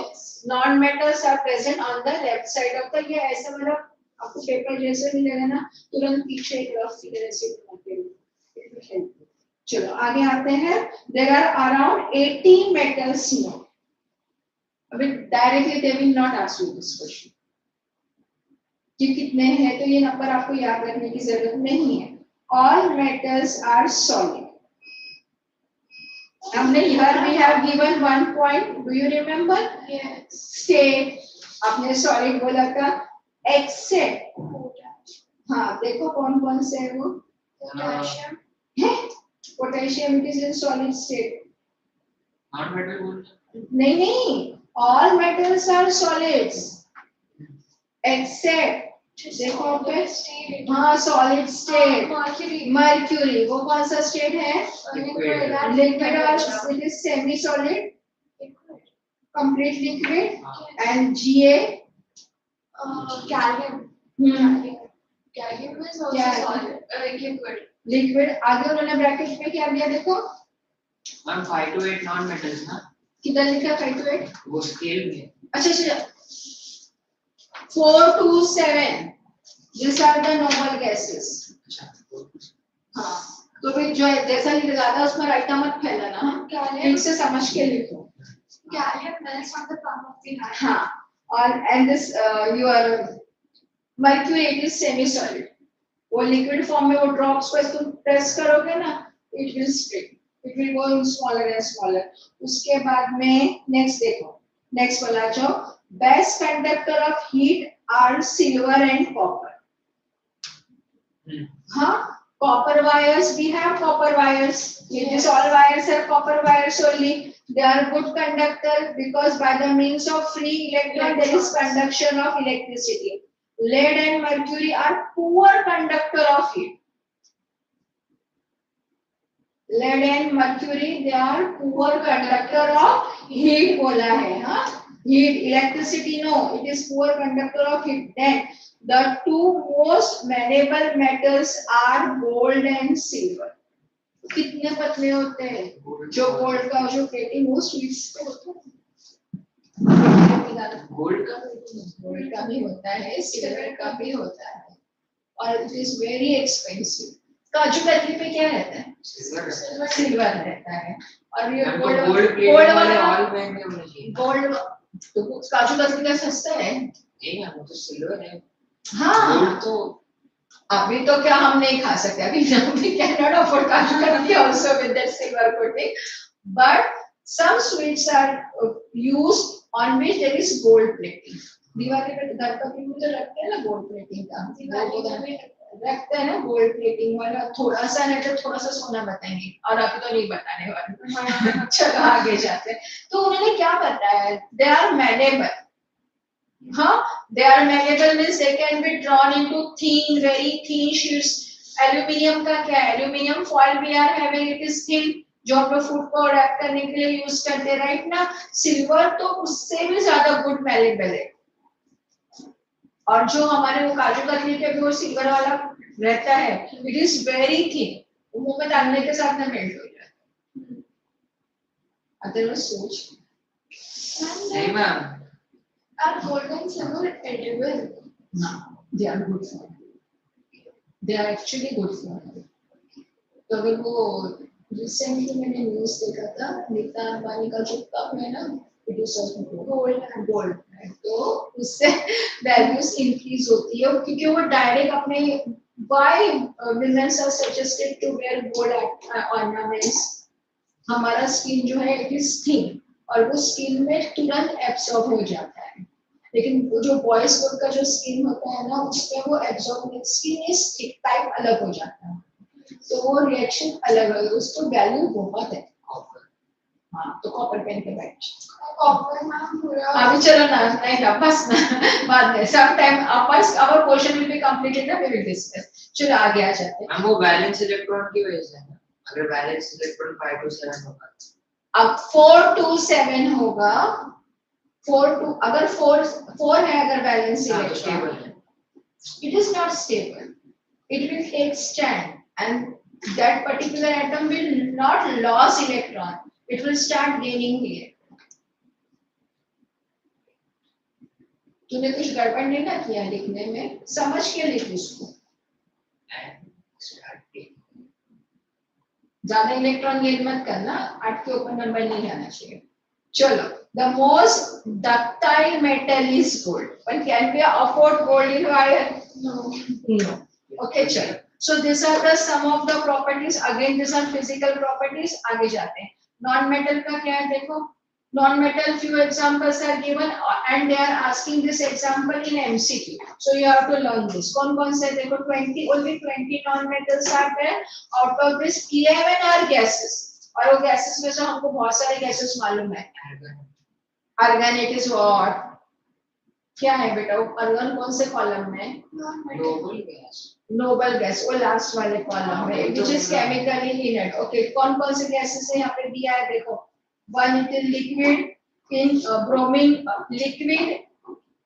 non-metals are present on the left side of the, ये ऐसा मतलब आपको paper जैसे मिलेगा ना तुरंत पीछे एक रफ फिगर ऐसे बनाते हो। चलो आगे आते हैं। There are around 80 metals here. अभी directly they will not ask you this question. कि कितने हैं तो ये नंबर आपको याद रखने की जरूरत नहीं है। All metals are solid. हमने here we have given one point. Do you remember? Yes. State. आपने solid बोला था except. हाँ देखो कौन कौन से है वो? Potassium. है? Potassium it is in solid state. Non-metal बोल। नहीं, all metals are solids except देखो पे हाँ solid state. Mercury वो कौन सा state है? Liquid or it is semi solid, complete liquid. And Ga Gallium. Gallium is also Yeah. solid, liquid. liquid. आगे उन्होंने ब्रैकेट में क्या दिया देखो? मैम 5 to 8 non-metals ना? किधर लिखा 5 to 8? वो स्केल में। अच्छा 4 to 7. These are the noble gases. हाँ तो फिर जो जैसा लिखा जाता है उसमें राइटा मत फैलाना। हाँ ठीक से समझ के लिखो। Gallium melts on the palm of the hand. हाँ और and this your mercury it is semi solid. वो liquid form में वो drops को तुम press करोगे ना it will split. It will go in smaller and smaller. उसके बाद में next देखो next वाला जो best conductor of heat are silver and copper. हाँ copper wires, we have copper wires. It is all wires are copper wires only. They are good conductor because by the means of free electron there is conduction of electricity. Lead and mercury are poor conductor of heat. Lead and mercury they are poor conductor of heat बोला है हाँ heat electricity no it is poor conductor of heat. Then the two most malleable metals are gold and silver. कितने पतले होते हैं? जो gold का जो प्लेटिंग वो स्वीट्स पे होता है। गोल्ड का भी होता है, सिल्वर का भी होता है और it is very expensive. Kaju katli पे क्या रहता है? सिल्वर रहता है और ये गोल्ड वाले ऑल महंगे होने चाहिए। गोल्ड तो काजू कतली का सस्ता है। नहीं हम तो सिल्वर है। हाँ गोल्ड तो अभी तो क्या हम नहीं खा सकते अभी we cannot afford kaju katli also with that silver coating but some sweets are used on which there is gold plating. Diwali पे गणपति में तो लगते हैं ना गोल्ड प्लेटिंग का रखते हैं ना गोल्ड प्लेटिंग वाला, थोड़ा सा नहीं तो थोड़ा सा सोना बताएंगे, और अभी तो नहीं बताने वाले। चलो आगे जाते हैं। तो उन्होंने क्या बताया, दे आर मैनेबल। हाँ, they are malleable means they can be drawn into thin, very thin sheets. Aluminium का क्या है, एल्यूमिनियम फॉइल भी are having, it is thin, जो हम लोग फूड को रैप करने के लिए यूज करते हैं, राइट ना। सिल्वर तो उससे भी ज्यादा गुड मैलेबल है, और जो हमारे वो काजू कतली के भी वो सिल्वर वाला रहता है, इट इज वेरी थिन, मुंह में डालने के साथ में मेल्ट हो जाता है। अदरवाइज सोच नहीं ma'am, Are gold and silver edible? no, they are good for you. They are actually good for you. तो अगर वो रिसेंटली मैंने न्यूज देखा था, नीता अंबानी का जो कप है ना, इट इज ऑल्सो गोल्ड, तो उससे वैल्यूज इंक्रीज होती है, क्योंकि वो डायरेक्ट अपने why womens are suggested to wear gold ornaments. हमारा स्किन जो है इट इज थिन, और वो स्किन में तुरंत एब्सॉर्ब हो जाता है, लेकिन वो जो बॉयज लोग का जो स्किन होता है ना, उसमें वो absorb, skin is thick type अलग हो जाता है, तो वो रिएक्शन अलग है, उसको वैल्यू बहुत है। हाँ, तो कॉपर पेन के बैठ Copper मैम पूरा अभी चलो ना, नहीं ना बस ना, बाद में some time our question will be completed ना, वी विल डिस्कस। चलो आगे आ जाते हैं। मैम वो बैलेंस इलेक्ट्रॉन की वजह से है ना, अगर बैलेंस इलेक्ट्रॉन 5 to 7 होगा, अब 4 to 7 होगा, 4 to, अगर 4 है अगर बैलेंस हाँ तो इलेक्ट्रॉन, स्टेबल है। it is not stable, it will take stand, and that particular atom will not lose electron, it will start gaining here. तूने कुछ गड़बड़ नहीं ना किया लिखने में, समझ के लिख इसको, ज्यादा इलेक्ट्रॉन गेन मत करना, 8 के ऊपर नंबर नहीं आना चाहिए। चलो, the most ductile metal is gold, but can we afford gold in wire? No. Okay, चलो, so these are the some of the properties, again these are physical properties। आगे जाते हैं, नॉन मेटल का क्या है, देखो non metal few examples are given and they are asking this example in MCQ, so you have to learn this। कौन कौन से, देखो 20, only 20 non metals are there, out of this 11 are gases, और वो gases में से हमको बहुत सारे gases मालूम है। argon it is what, क्या है बेटा, argon कौन से कॉलम में, नोबल गैस, नोबल गैस, वो लास्ट वाले कॉलम में, which is chemically inert। Okay, कौन कौन से गैसेस है यहाँ पे दिया है, देखो, one it is liquid in bromine, liquid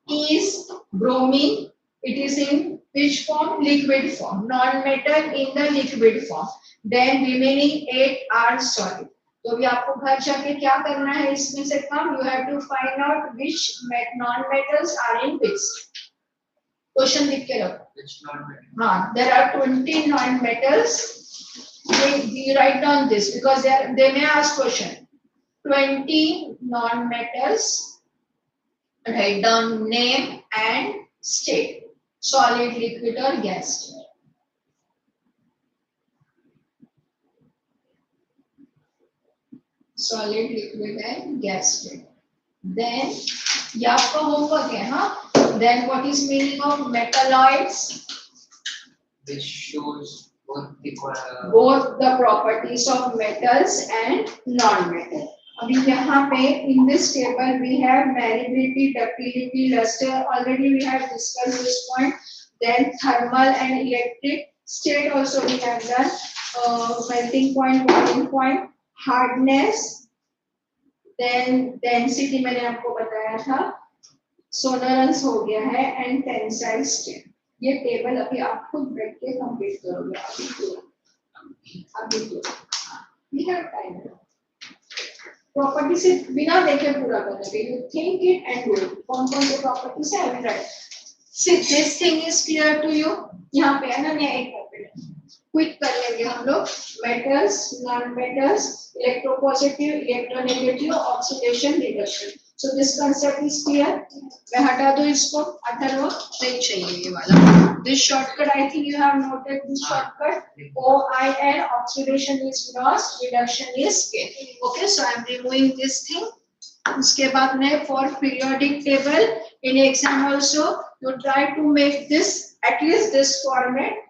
is bromine, it is in which form, liquid form, non metal in the liquid form, then remaining 8 are solid। तो अभी आपको घर जाके क्या करना है, इसमें से कम, you have to find out which non metals are in which। Question लिख के रखो। which non metal, हाँ, there are 20 non metals, we write down this because they may ask question, 20 non metals, write down name and state, solid, liquid or gas state। solid, liquid and gas state। then ये आपका homework है, हाँ। then what is meaning of metalloids, which shows both the properties of metals and non-metal। अभी यहाँ पे in this table we have malleability, ductility, luster, already we have discussed this point, then thermal and electric state also we have done, melting point, boiling point, hardness, then density मैंने आपको बताया था, सोनरेंस हो गया है, and tensile state। ये table अभी आप खुद बैठ के कंप्लीट करोगे, अभी तो we have time। प्रॉपर्टी से बिना देखे पूरा करोगे, you think it and do it। कौन कौन से प्रॉपर्टीज है, अभी right. See, this thing is clear to you, यहाँ पे है ना, नया एक क्विक कर लेंगे हम लोग, metals, non metals, electropositive, electronegative, oxidation, reduction. So this concept is clear. मैं हटा दूं इसको, 18 नहीं चाहिए ये वाला। This shortcut I think you have noted this shortcut, OIN, oxidation is lost, reduction is gain. Okay, so I am removing this thing. उसके बाद में for periodic table in exam also you try to make this at least this format,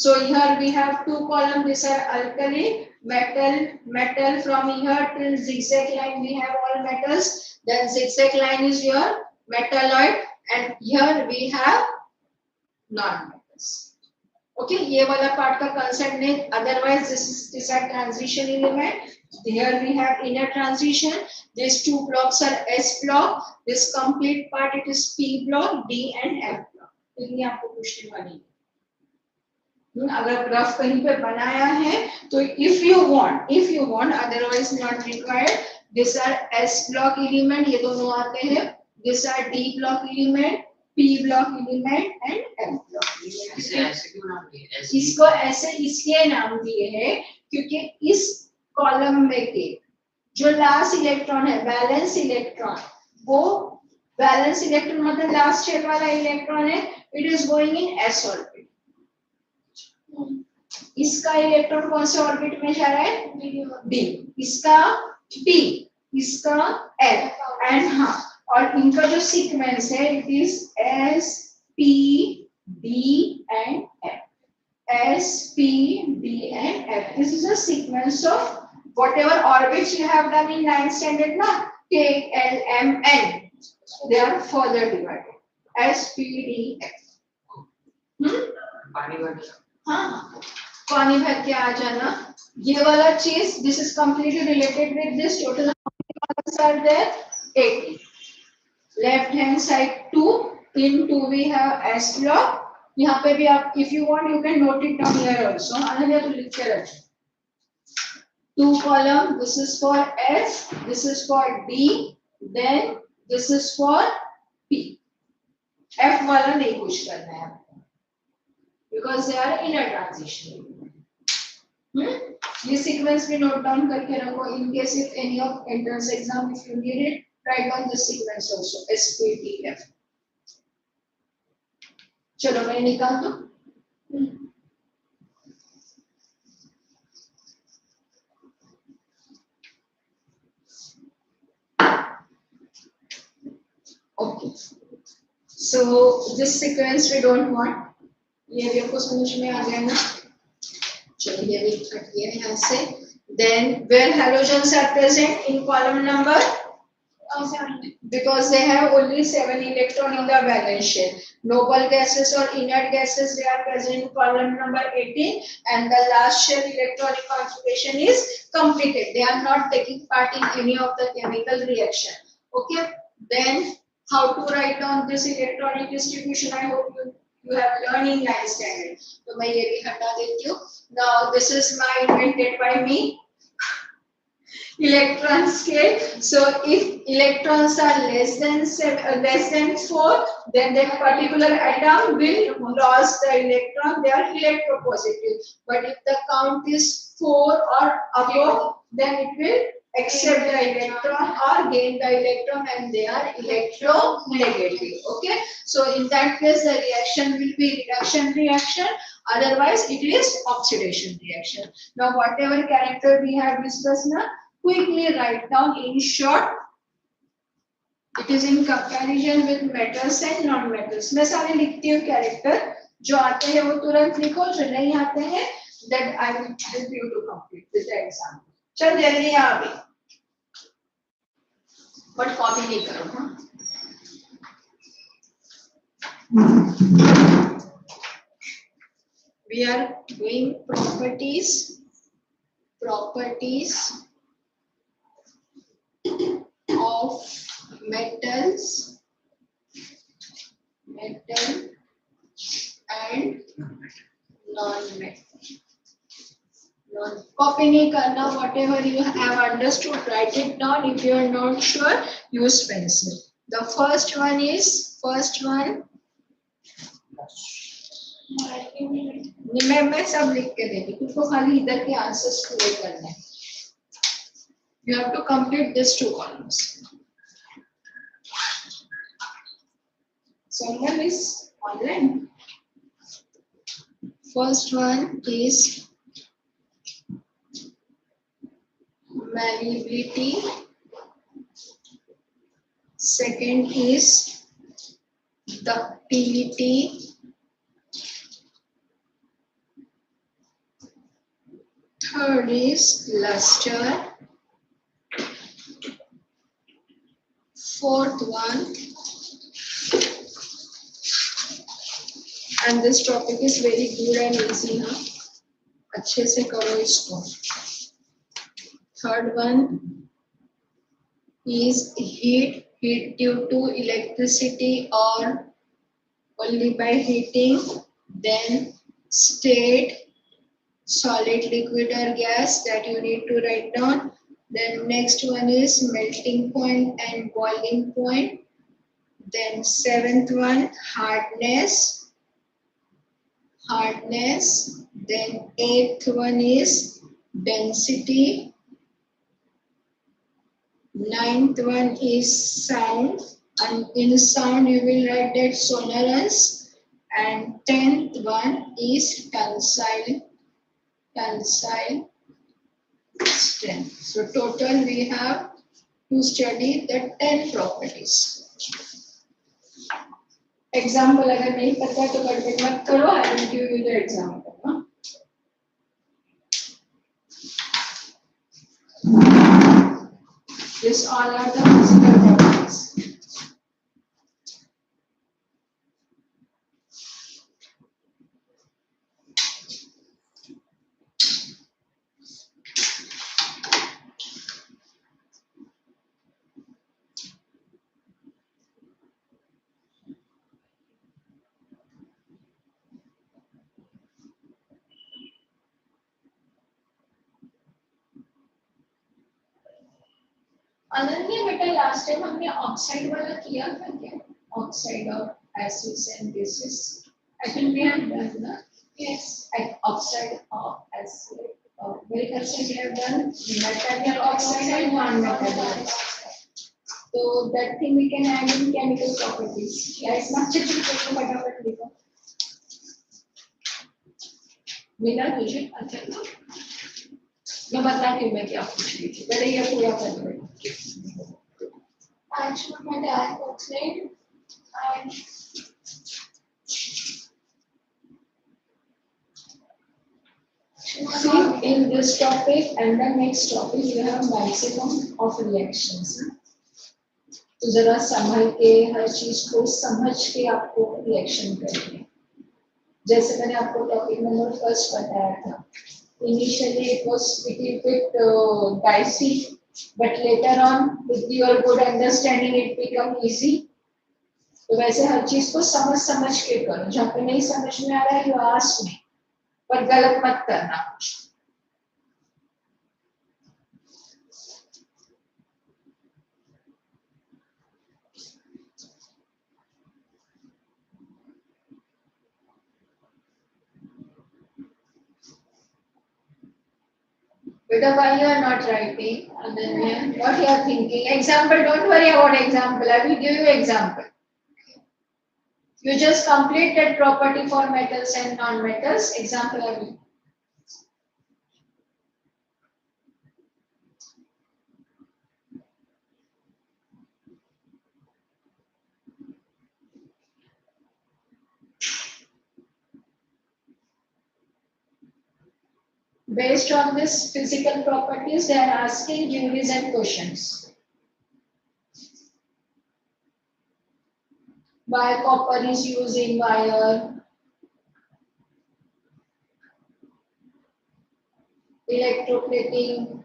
So here we have two columns. These are alkali, metal from here till zigzag line. We have all metals. Then zigzag line is your metalloid, and here we have non-metals. Okay, ये वाला part का concept नहीं. Otherwise, this are transition element. Here we have inner transition. These two blocks are S block. This complete part it is P block, D and F block. इतनी आपको पूछने वाली है. अगर रफ कहीं पे बनाया है तो if you want, otherwise not required. These are S block element. ये दोनों आते हैं. These are D block element, P block element and F block element. ऐसे क्यों नाम दिए? इसको ऐसे इसलिए नाम दिए हैं क्योंकि इस कॉलम में के जो लास्ट इलेक्ट्रॉन है, बैलेंस इलेक्ट्रॉन, वो बैलेंस इलेक्ट्रॉन मतलब लास्ट स्टेट वाला इलेक्ट्रॉन है, it is going in S orbit. इसका इलेक्ट्रॉन कौन से ऑर्बिट में जा रहा है? डी. इसका पी, इसका एफ एंड हाँ, और इनका जो सीक्वेंस है it is S P D and F. S, P, D and F. This is a sequence of whatever orbits you have done in 9th standard na, K, L, M, N. They are further divided. S, P, D, F. पानी भर के. हाँ, पानी भर के आ जाना. ये वाला चीज, this is completely related with this. Total numbers are there 80. Left hand side 2. In 2 we have S block. यहाँ पे भी आप if you want you can note it down here also. Ananya तो लिख के रख. 2 column. This is for S. This is for D. Then this is for P. F वाला नहीं कुछ करना है आपको because they are inner transition. ये sequence भी note down करके रखो in case if any of entrance exam if you need it, write down this sequence also. S, P, D, F. चलो मैं निकाल दूं. Okay. So this sequence we don't want. ये भी आपको समझ में आ गया ना? चलो ये भी कटिए यहाँ से. Then where halogens are present in column number? 7. Because they have only 7 electrons in the valence shell. Noble gases or inert gases, they are present in column number 18, and the last shell electronic configuration is completed. They are not taking part in any of the chemical reaction. Okay. Then how to write down this electronic distribution? I hope you have learned in 9th standard. So मैं ये भी हटा देती हूँ. Now this is my invented by me electron scale. So if electrons are less than 4, then that particular atom will lose the electron. They are electropositive. But if the count is 4 or above, then it will accept the electron or gain the electron, and they are electronegative. Okay. So in that case, the reaction will be reduction reaction. Otherwise, it is oxidation reaction. Now, whatever character we have discussed now, quickly write down in short. It is in comparison with metals and non-metals. मैं सारे लिखती हूँ character. जो आते हैं वो तुरंत लिखो, जो नहीं आते हैं that I will help you to complete with the example. चल जल्दी आ भी. But copy नहीं करो हाँ. We are doing properties of metals, metal and non-metal. Copy नहीं करना. Whatever you have understood, write it down. If you are not sure, use pencil. The first one is मैं सब लिख के देती हूँ. तुमको खाली इधर के आंसर्स पूरे करने हैं. You have to complete these 2 columns. Someone is online. First one is malleability. Second is ductility. Third is luster. Fourth one, and this topic is very good and easy, हाँ अच्छे से करो इसको. Third one is heat due to electricity or only by heating. Then state, solid, liquid or gas, that you need to write down. Then next one is melting point and boiling point. Then seventh one, hardness. Then eighth one is density. Ninth one is sound, and in sound you will write that sonorance. And 10th one is tensile strength. So total we have to study the 10 properties. Example अगर नहीं पता है तो गड़बड़ मत करो. I will give you the example. This all are the physical properties. Ananya बेटा last time हमने ऑक्साइड वाला किया था क्या? Oxide of acids and bases. I think we have done that. Yes. Oxide of acid. Very percent we have done metal oxide and non-metal oxide. So that thing we can add in chemical properties. Right? Not just फटाफट लिखो. मिला तुझे? अच्छा. मैं बताती हूँ मैं क्या पूछ रही थी. पहले ये पूरा कर लो. Action of metallic oxide and See, in this topic and the next topic you have maximum of reactions. तो जरा संभल के हर चीज को समझ के आपको रिएक्शन करनी है. जैसे मैंने आपको टॉपिक नंबर फर्स्ट बताया था. Initially it was little bit dicey, but later on with your good understanding it become easy. तो वैसे हर चीज को समझ के करो. जहाँ पे नहीं समझ में आ रहा है you ask me, पर गलत मत करना. Because why you are not writing, and then what you are thinking? Example, don't worry about example. I will give you example. You just complete that property for metals and non-metals. Example I will. Based on this physical properties, they are asking juries and questions. Why copper is used in wire? Electroplating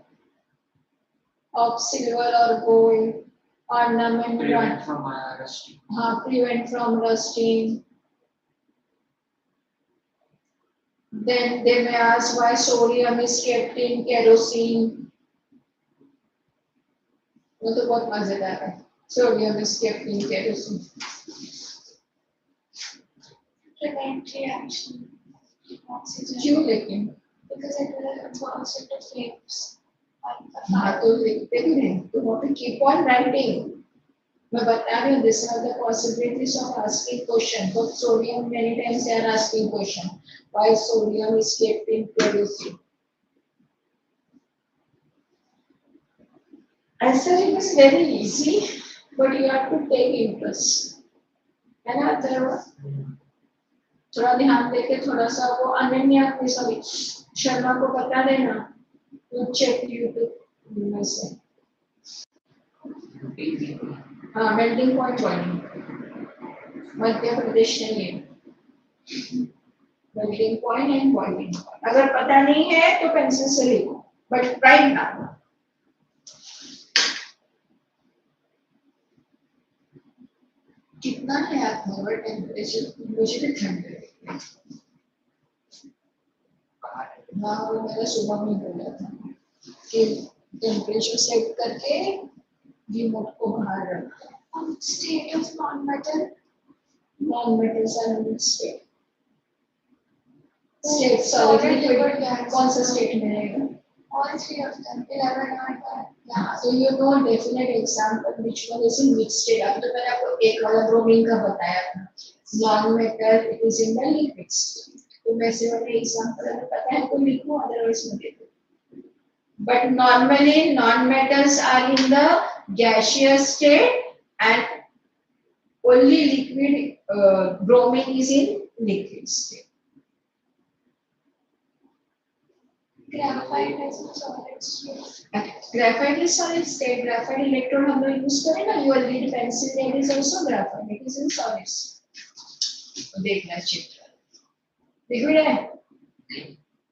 of silver or gold. Ornament. Prevent from rusting. Prevent from rusting. Then they may ask why sodium is kept in kerosene. वो तो बहुत मजेदार है. Sodium is kept in kerosene. prevent reaction. Oxygen. क्यों लेकिन? Because it will advance into flames. हाँ तो लिखते भी नहीं. You want to keep on writing. मैं बता रही हूँ. These are the possibilities of asking question. For sodium, many times they are asking question. Why sodium is kept in kerosene? Answering is very easy, but you have to take interest. है ना अथर्व? थोड़ा ध्यान देके थोड़ा सा वो Ananya sorry Sharma को बता देना. to check YouTube myself. हाँ melting point boiling Madhya Pradesh में ये मेल्टिंग पॉइंट एंड बॉइलिंग अगर पता नहीं है तो पेंसिल से लिखो बट राइट नाउ कितना है आपका टेम्परेचर मुझे भी ठंड लगे हाँ वो मैंने सुबह में बोला था कि टेम्परेचर सेट करके रिमोट को बाहर रखो State of non-metal. non-metals are in state state solid liquid कौन सा state में रहेगा All three of them. 11 are that. हाँ so you know definite example which one is in which state अब तो मैंने आपको एक वाला ब्रोमीन का बताया था non-metal it is in the liquid state तो वैसे वाले example अगर पता है तो लिखो otherwise मत लिखो but normally non-metals are in the gaseous state and only liquid bromine is in liquid state. Graphite is a solid state. Graphite is solid state. Graphite electrode हम लोग use करें ना your lead pencil lead is also graphite. It is in solid state. देखना चित्र liquid है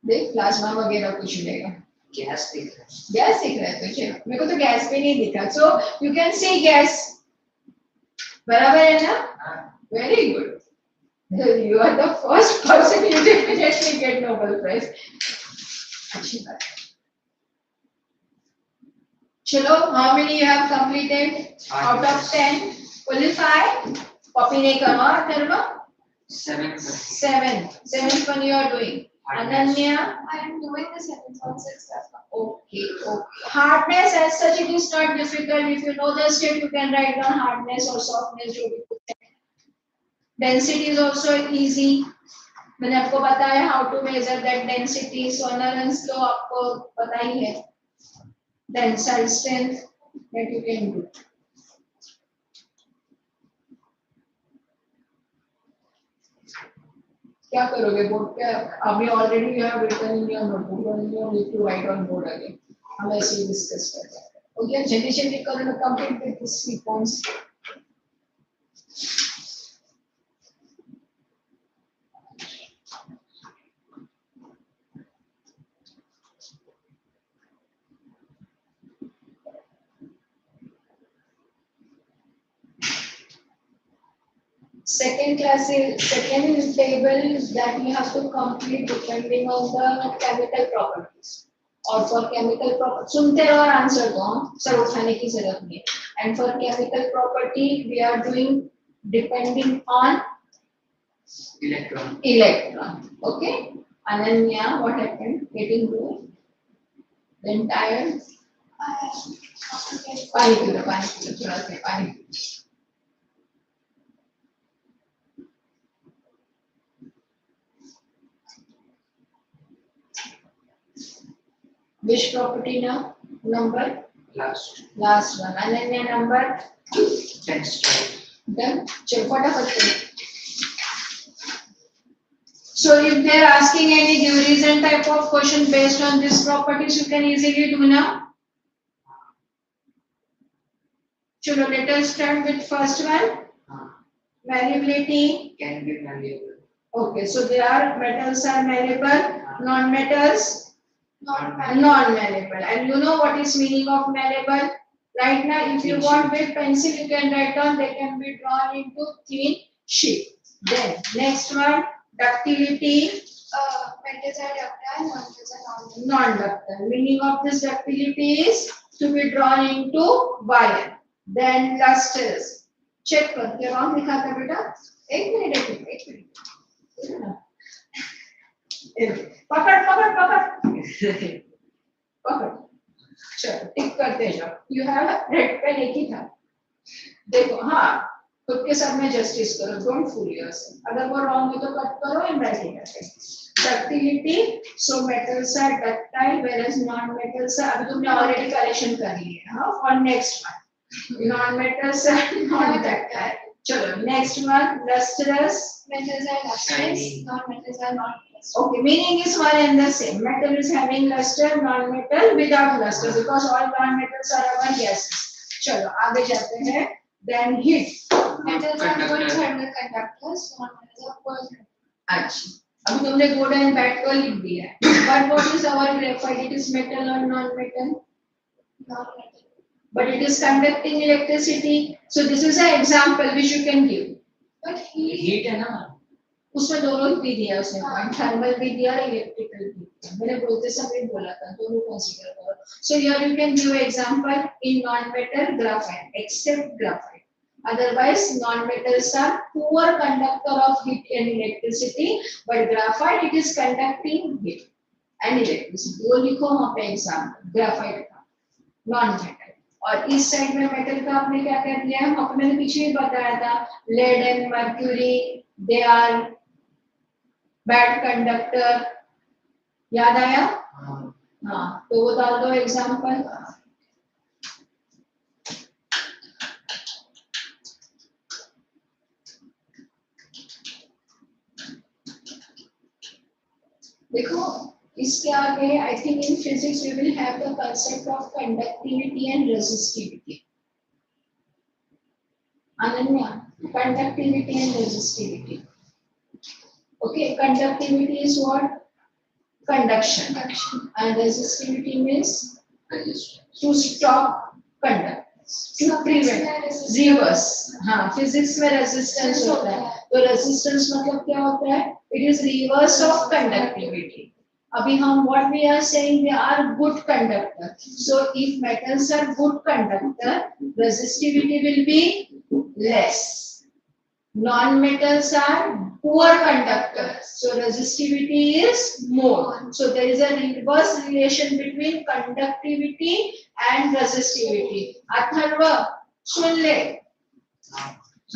देख plasma वगैरह कुछ मिलेगा गैस दिख रहा है गैस दिख रहा है तुझे मेरे को तो गैस भी नहीं दिखा so you can see gas बराबर है ना very good you are the first person you definitely get Nobel prize अच्छी बात है चलो how many you have completed out of 10 only 5 copy नहीं करना करना 7 one you are doing Ananya I am doing the 7.6 as well. okay hardness as such it is not difficult if you know the state you can write down hardness or softness जो भी कुछ है density is also easy मैंने आपको बताया how to measure that density tolerance तो आपको पता ही है tensile strength that you can do क्या करोगे बोर्ड पे अभी already you have written in your notebook और you need to write on board again हम ऐसे ही डिस्कस करते हैं ओके जल्दी जल्दी करो ना complete with this sequence second table that you have to complete depending on the chemical properties or for chemical property सुनते रहो और आंसर दो सर उठाने की जरूरत नहीं है and for chemical property we are doing depending on electron okay Ananya what happened getting to the entire पानी पी लो थोड़ा सा पानी which property now number last one Ananya number 10 strike done चल फटाफट करो so if they are asking any reason type of question based on this properties you can easily do now chalo let us start with first one malleability can be malleable okay so there are metals are malleable non-metals non-malleable and you know what is meaning of malleable right now if you want with pencil you can write down they can be drawn into thin sheet then next one ductility Metals are ductile, non-metals are non-ductile meaning of this ductility is to be drawn into wire then lustrous check करके wrong लिखा था बेटा एक minute पकड़ चलो टिक करते जाओ you have read pen एक ही था देखो हाँ खुद के साथ में जस्टिस करो डोंट फूल योरसेल्फ अगर वो रॉन्ग है तो कट करो and write it again ductility so metals are ductile whereas non metals अभी तुमने ऑलरेडी करेक्शन कर ली है हाँ for next one non metals are non ductile चलो next one lustrous metals are lustrous, non-metals are not Okay, meaning is one and the same. Metal is having luster, non-metal without luster because all non-metals are our gases. चलो आगे जाते हैं. Then heat. Metals are good thermal conductors, non-metals are poor conductors. अच्छा. अभी तुमने good and bad को लिख दिया है. But what is our graphite? It is metal or non-metal? Non-metal. But it is conducting electricity. So this is an example which you can give. But heat heat है ना उसमें दोनों भी दिया उसने पॉइंट थर्मल भी दिया और इलेक्ट्रिकल भी दिया मैंने बोलते समय बोला था दोनों कंसीडर करो so here you can give example in non metal graphite except graphite otherwise non metals are poor conductor of heat and electricity but graphite it is conducting heat and electricity वो लिखो वहां पे example graphite का non metal और इस side में metal का आपने क्या कर दिया है आपने मैंने पीछे ही बताया था lead and mercury they are bad conductor याद आया हाँ तो वो डाल दो एग्जांपल देखो इसके आगे I think in physics we will have the concept of conductivity and resistivity Ananya conductivity and resistivity okay conductivity is what conduction and resistivity means to stop conduct to prevent reverse हाँ physics में resistance होता है तो resistance मतलब क्या होता है it is reverse of conductivity अभी हम what we are saying they are good conductor so if metals are good conductor resistivity will be less non-metals are poor conductors so resistivity is more so there is a reverse relation between conductivity and resistivity Atharva सुन ले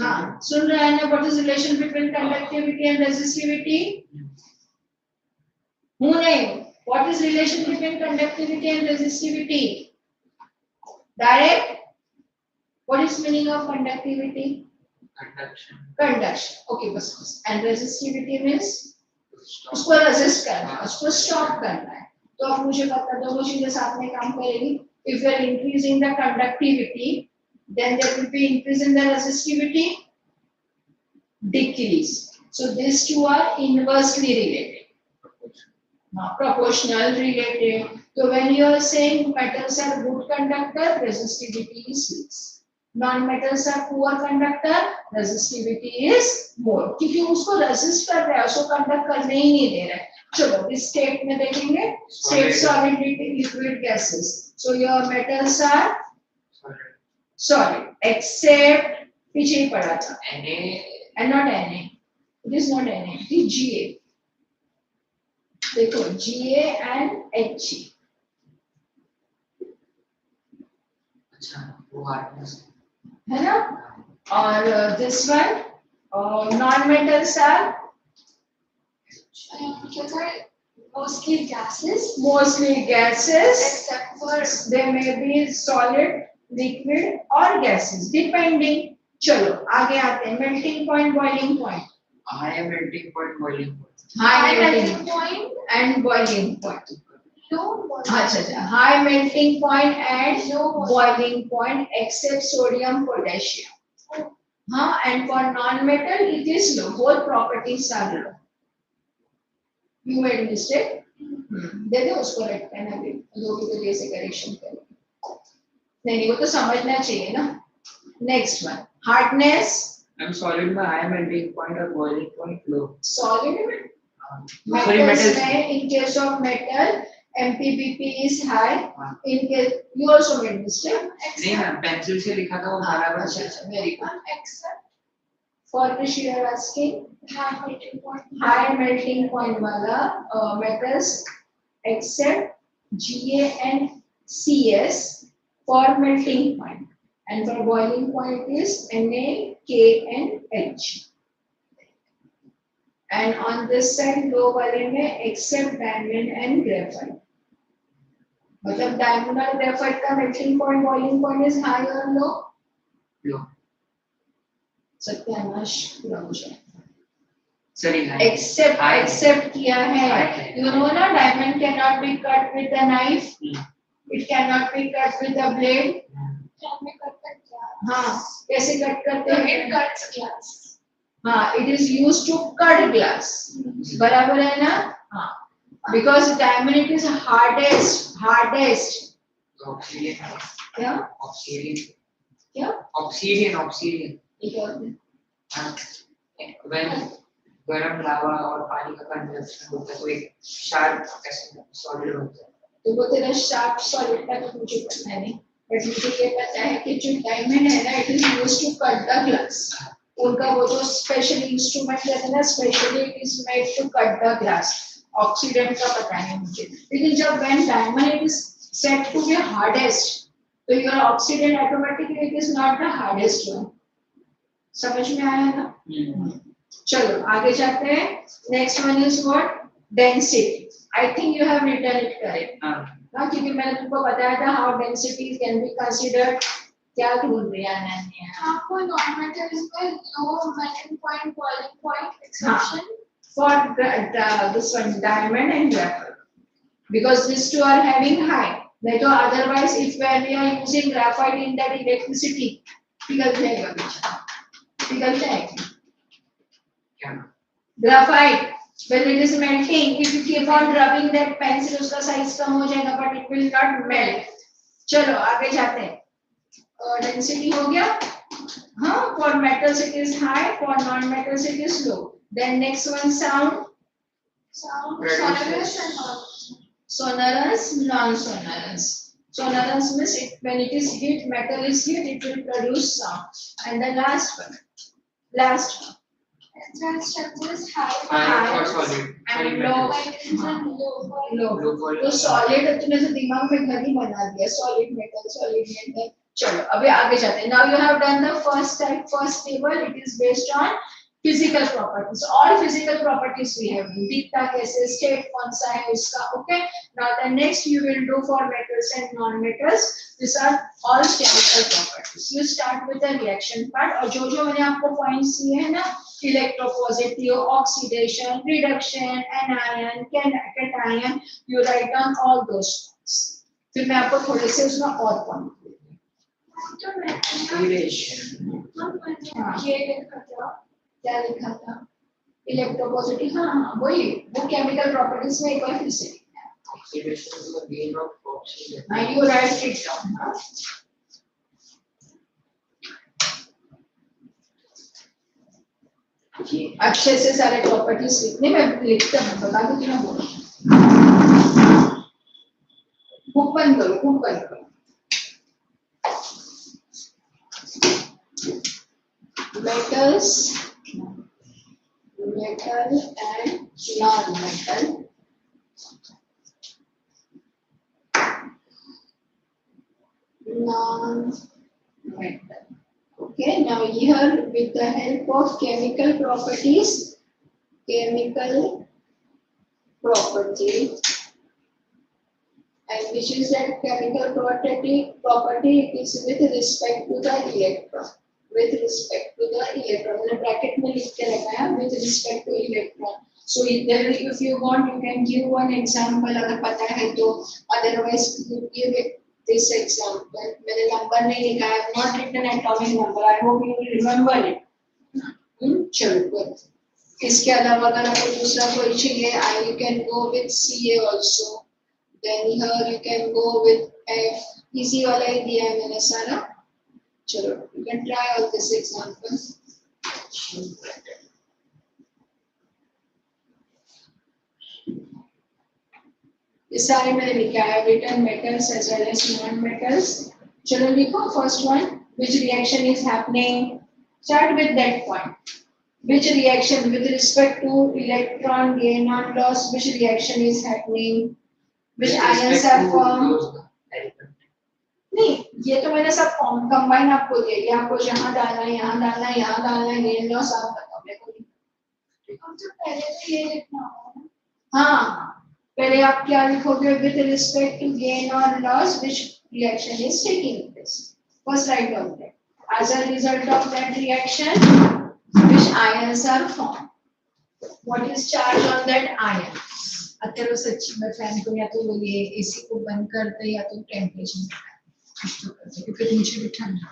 हाँ सुन रहा है ना what is relation between conductivity and resistivity हूँ नहीं what is relation between conductivity and resistivity direct what is meaning of conductivity conduction okay बस and resistivity means उसको resist करना उसको stop करना है तो अब मुझे पता दोनों चीजें साथ में काम करेगी if you are increasing the conductivity then there will be increase in the resistivity decrease so these two are inversely related proportional related so when you are saying metals are good conductor resistivity is less non-metals are poor conductor resistivity is more क्योंकि उसको resist कर रहा है उसको conduct करने ही नहीं दे रहा है चलो इस state में देखेंगे state solid liquid gases so your metals are solid except पीछे ही पढ़ा था Na and not Na it is not Na it is Ga देखो Ga and He अच्छा वो हार्डनेस है ना और this one non metals are mostly gases except for they may be solid liquid or gases depending चलो आगे आते हैं melting point boiling point high melting point boiling point high melting point and boiling point अच्छा high melting point and boiling point except sodium potassium हाँ and for non metal it is low both properties are low you made mistake दे दो उसको red pen अभी लोग तो जैसे correction करें नहीं वो तो समझना चाहिए ना next one hardness I'm solid में high melting point और boiling point low solid में sorry metals metals में in case of metal MPBP is high in case you also made mistake नहीं मैं पेंसिल से लिखा था वो बराबर अच्छा अच्छा very good except for which you are asking high melting point वाला metals except Ga and Cs for melting point and for boiling point is Na, K and H and on this side low वाले में except diamond and graphite मतलब diamond और graphite का melting point boiling point is high or low low सत्यानाश पूरा हो जाए Sorry, except किया है. High. You know ना, diamond cannot be cut with a knife. It cannot be cut with a blade. Can be cut with glass. हाँ, कैसे cut करते So हैं? it cuts glass. हाँ, it is used to cut glass. बराबर है ना? हाँ, because diamond it is hardest. Obsidian. क्या? Obsidian. क्या? Obsidian. ये क्या होता है? हाँ. When गरम लावा और पानी का कंडेंसेशन होता है तो एक शार्प ऐसे सॉलिड होता है. तो वो तेरा शार्प सॉलिड का तो मुझे पता नहीं, बट मुझे ये पता है कि जो डायमंड है ना, it is used to cut the glass. उनका वो जो स्पेशल इंस्ट्रूमेंट है ना, specially it is made to cut the glass. Oxidant का पता नहीं मुझे, लेकिन जब when diamond it is said to be hardest, तो your oxidant automatically it is not the hardest one. समझ में आया ना? चलो आगे जाते हैं. Next one is what? Density. I think you have written it correct ना, क्योंकि मैंने तुमको बताया था how density can be considered. क्या ढूंढ रही है अनन्या? आपको non-metals में low melting point, boiling point exception. For this one diamond and graphite, because these two are having high. नहीं तो otherwise if we are using graphite in that electricity पिघल जाएगा. पिघलता है क्या? Graphite, when it is melting, if you keep on rubbing that pencil, उसका size कम हो जाएगा, but it will not melt. चलो आगे जाते हैं. Density हो गया. हाँ, for metals it is high, for non-metals it is low. Then next one sound. Sound, Sonorous. sonorous and non. Sonorous, non-sonorous. Sonorous means when it is hit, metal is hit, it will produce sound. And the last one. Tensile strength is high. High for solid. And Sorry, low. metals. Metals and low for लोग for तो solid तूने तो दिमाग में घर ही बना दिया. Solid metal. चलो अभी आगे जाते हैं. Now you have done the first table. It is based on physical properties. All physical properties we have. दिखता कैसे, स्टेट कौन सा है उसका. Okay, now the next you will do for metals and non metals. This are all chemical properties. You start with the reaction part. और जो मैंने आपको पॉइंट्स दिए हैं ना, electropositive, oxidation, reduction, anion, cation, you write down all those points. फिर मैं आपको थोड़े से उसमें और पॉइंट क्या लिखा था. इलेक्ट्रोपॉजिटिव. हाँ वही, वो केमिकल प्रॉपर्टीज में एक बार फिर से लिखना है. Oxidation is the gain of oxygen. हाँ, you write it down. हाँ. अच्छे से सारे प्रॉपर्टीज लिखने में लिखता हूँ. बता दो क्या बोल. बुक बंद करो. Metals, metal and non-metal. Non-metal. Okay, now here with the help of chemical properties, and which is that chemical property is with respect to the electron. With respect to the electron, मैंने bracket में लिख के रखा है with respect to electron. So if you want, you can give one example अगर पता है तो. Otherwise you give it this example. मैंने नंबर नहीं लिखा है. I have not written atomic number. I hope you will remember it. चलो. इसके अलावा अगर आपको दूसरा कोई चाहिए, you can go with Ca also. Then here you can go with F. इसी वाला ही दिया है मैंने सारा. चलो, you can try all this example. ये सारे मैंने लिखा है. Written metals as well as non-metals. चलो लिखो. First one, which reaction is happening? Start with that point. Which reaction with respect to electron gain or loss? Which reaction is happening? Which ions are formed? नहीं, ये तो मैंने सब combine आपको दिया. ये आपको जहाँ डालना है, यहाँ डालना है, यहाँ डालना है. गेन लॉस आप बताओ मेरे को. हम तो पहले तो ये लिखना होगा. हाँ, पहले आप क्या लिखोगे? विद रिस्पेक्ट टू गेन और loss which reaction is taking place. First write down that. As a result of that reaction which ions are formed. What is charge on that ion? અત્યારે સચ્ચી में फैन को या तो ये AC को बंद कर दे या तो टेम्परेचर क्योंकि नीचे भी ठंडा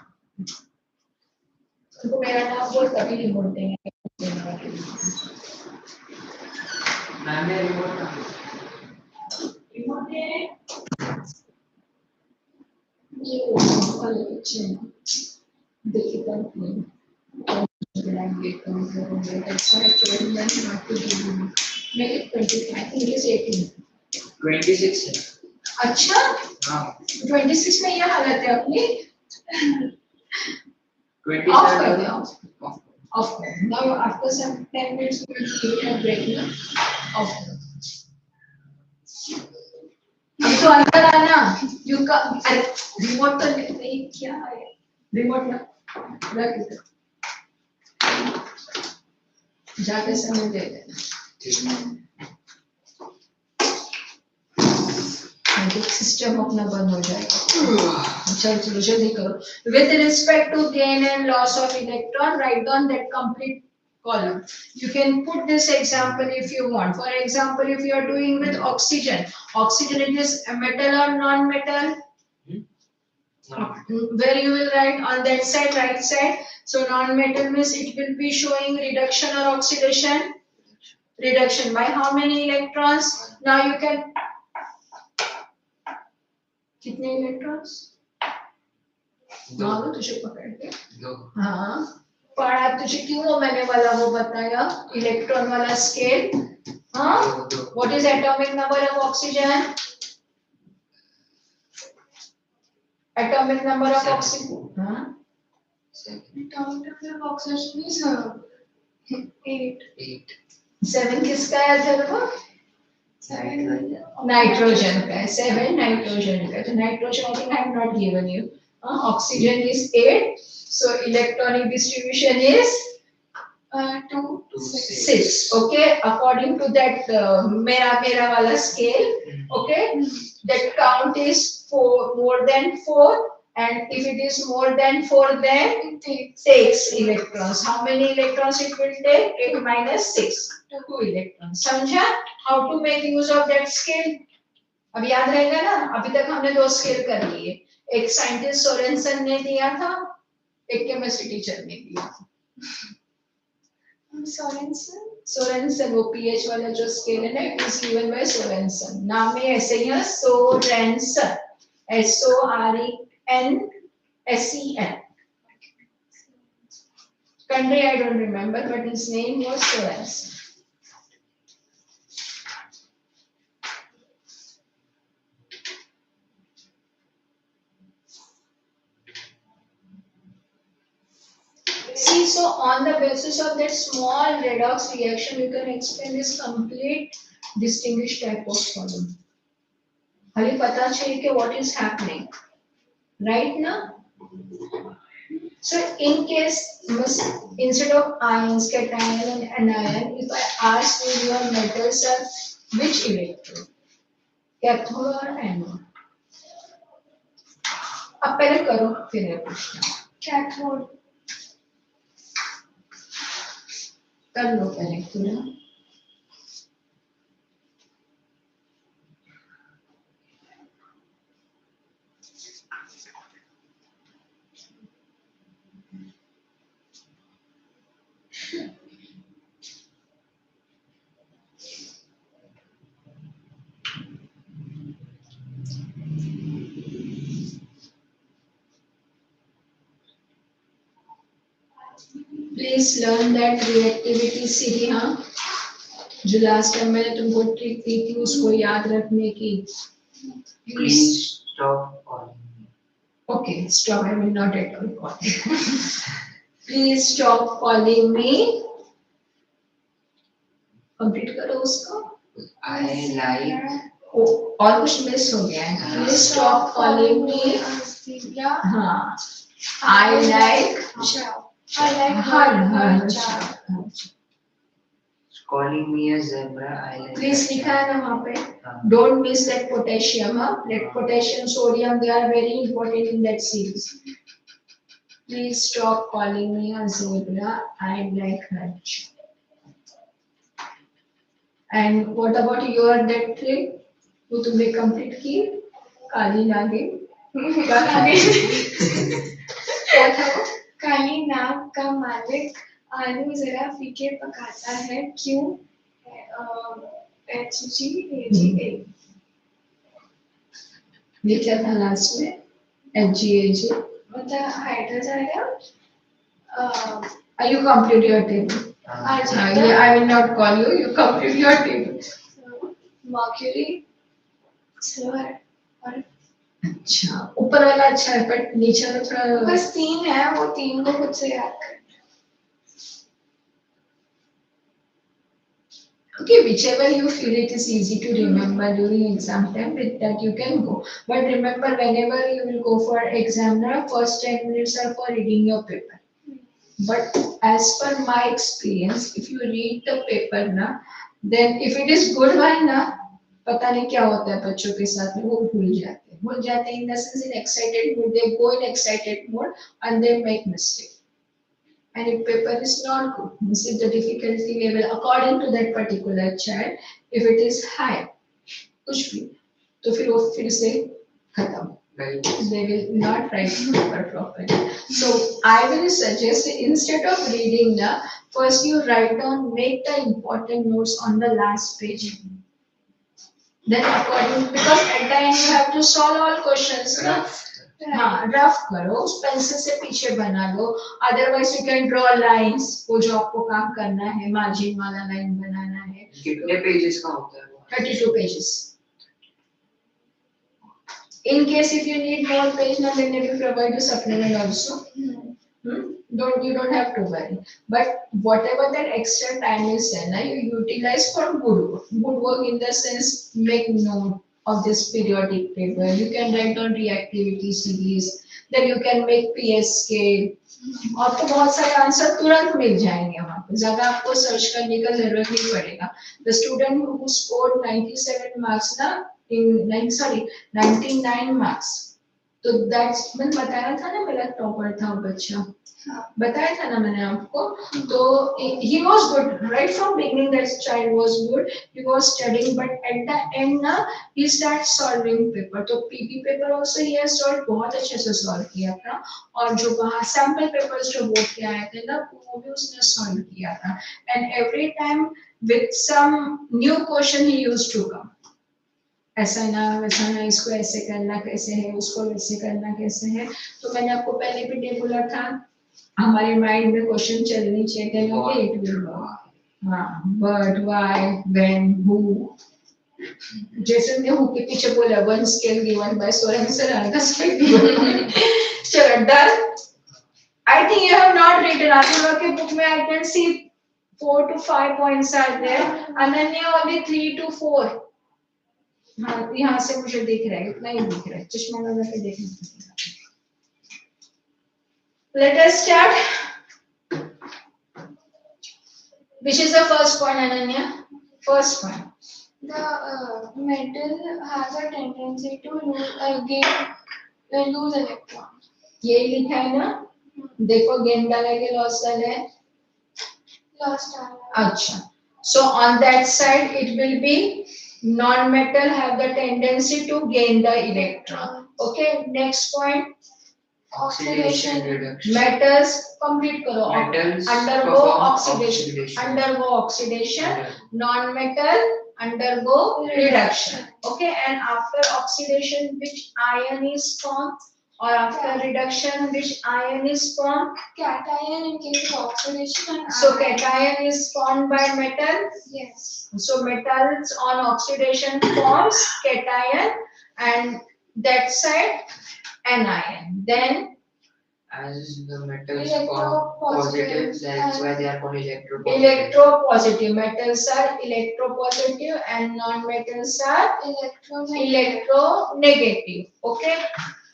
उनको मेरा नाम बोल तभी रिमोट देंगे मैम ने रिमोट दे ये वाले बच्चे difficult name language करोगे that's why I told them not to give you make it 25 I think it is 18 26 है अच्छा हाँ 26 में ये हालत है अपनी 27 off कर दे off now after some 10 minutes we will give it a break ना off अब तो अंदर आना यू का अरे रिमोट तो नहीं क्या है रिमोट ना रख दे जाके समय दे देना सिस्टम अपना बंद हो जाएगा चलो जल्दी करो with respect to gain and loss of electron write down that complete column you can put this example if you want for example if you are doing with oxygen it is a metal or non-metal where you will write on that side right side so non-metal means it will be showing reduction or oxidation reduction by how many electrons now you can कितने electrons दो तुझे पकड़ के दो हाँ पढ़ा तुझे क्यों वो मैंने वाला वो बताया इलेक्ट्रॉन वाला स्केल हाँ what is atomic number of oxygen atomic number of oxygen हाँ atomic number of oxygen is 8 7 किसका है देखो नाइट्रोजन का है 7 नाइट्रोजन का तो nitrogen I think I have not given you oxygen is 8 so electronic distribution is 2 6 okay according to that mera wala scale okay that count is 4 more than 4 and if it is more than 4 then it takes electrons how many electrons it will take 8 minus 6 2 electrons समझा how to make use of that scale अब याद रहेगा ना अभी तक हमने दो scale कर लिए एक साइंटिस्ट सोरेनसन ने दिया था एक केमिस्ट्री टीचर ने दिया था सोरेनसन वो पीएच वाला जो स्केल है ना it is given by Sorensen नाम में ऐसे ही है Sorensen SORENSEN country I don't remember but his name was Sorensen See, so on the basis of that small redox reaction, you can explain this complete distinguished type of column. खाली पता चाहिए कि what is happening, right now? So in case instead of ions, cation and anion, if I ask you your metals are which electrode, cathode or anode? अब पहले करो फिर पूछना. Cathode. कर लो पहले पूरा प्लीज लर्न दैट रिएक्टिविटी सीधी हाँ जो लास्ट टाइम मैंने तुमको ट्रिक दी थी उसको याद रखने की please stop calling okay stop I will not at all call please stop calling me complete करो उसको आई लाइक और कुछ मिस हो गया है प्लीज स्टॉप कॉलिंग मी हाँ I like her calling me a zebra I like please लिखा है ना वहाँ पे don't miss that potassium that potassium sodium they are very important in that series please stop calling me a zebra I like her And what about your that trick? वो तुमने complete की? काली नागिन? क्या था? क्या था वो? काली नाग का मालिक आलू जरा फीके पकाता है क्यों? HGAGA. ये क्या था लास्ट में? HGAG. मतलब हाइड्रोजाइड. You complete your table. I will not call you. You complete your table. Mercury, silver और अच्छा, ऊपर वाला अच्छा है पर नीचे वाला थोड़ा. बस 3 है, वो 3 को खुद से याद कर. Okay, whichever you feel it is easy to remember during exam time, with that you can go. But remember, whenever you will go for exam, na, first 10 minutes are for reading your paper. But as per my experience, if you read the paper, na, then if it is good one, na, पता नहीं क्या होता है बच्चों के साथ में वो भूल जाते हैं in the sense in excited mood they go in excited mode and they make mistake. And if paper is not good, means if the difficulty level according to that particular child, if it is high, कुछ भी, तो फिर वो फिर से खत्म. They will not write paper properly. So I will suggest instead of reading the first you write down, make the important notes on the last page. Then according because at the end you have to solve all questions. हाँ rough करो उस pencil से पीछे बना लो otherwise you can draw lines वो जो आपको काम करना है मार्जिन वाला लाइन बनाना है. कितने पेजेस का होता है वो? 32 pages. In case if you need more page now then we will provide you supplement also. You don't have to worry. But whatever that extra time is there, you utilize for good work. Good work in the sense make note of this periodic table. You can write on reactivity series. Then you can make PS scale. आपको बहुत सारे answer तुरंत मिल जाएंगे वहाँ पे ज्यादा आपको search करने का जरूरत नहीं पड़ेगा. The student who scored 97 marks ना in 99 marks तो that's मैंने बताया था ना मेरा टॉपर था वो बच्चा बताया था ना मैंने आपको तो he was good right from beginning that child was good he was studying but at the end ना he started solving paper तो PP paper also he has solved बहुत अच्छे से solve किया था और जो वहाँ sample papers जो बोर्ड के आए थे ना वो भी उसने solve किया था and every time with some new question he used to come ऐसा ना वैसा ना इसको ऐसे करना कैसे है उसको वैसे करना कैसे है तो मैंने आपको पहले भी डे बोला था हमारे माइंड में क्वेश्चन चलनी चाहिए ओके इट विल हां बट व्हाई व्हेन हु जैसे ने हु के पीछे बोला one scale given by Soren sir का स्केल गिवन चलो done I think you have not written आप लोगों के बुक में I can see 4 to 5 points are there Ananya only 3 to 4 हाँ यहाँ से मुझे दिख रहा है इतना ही दिख रहा है चश्मा लगा के देखना Let us start. Which is the first point, Ananya? First point. The metal has a tendency to lose electrons. ये लिखा है ना देखो गेंद डाला के लॉस डाला है Lost. अच्छा so on that side it will be non-metal have the tendency to gain the electron. Okay, next point. Oxidation reduction. Metals complete करो. Metals undergo oxidation. Undergo oxidation. Non-metal undergo reduction. Okay, and after oxidation, which ion is formed? Or after reduction, which ion is formed? Cation in case of oxidation. And so cation is formed by metal. Yes. So metals on oxidation forms cation, and that side anion. Then as the metals form positive, that's why they are called electropositive. Electropositive metals are electropositive and non-metals are electronegative. Okay.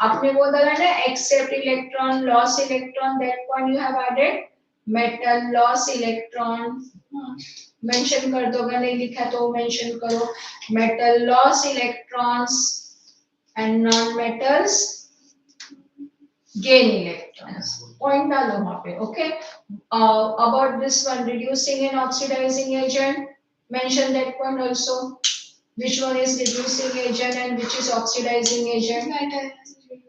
आपने वो डाला ना accept electron, loss electron. That point you have added. Metal loss electron. Mention कर दो अगर नहीं लिखा तो mention करो. Metal loss electrons and non-metals gain electrons. Point डालो वहाँ पे. Okay. About this one, reducing and oxidizing agent. Mention that one also. Which one is reducing agent and which is oxidizing agent?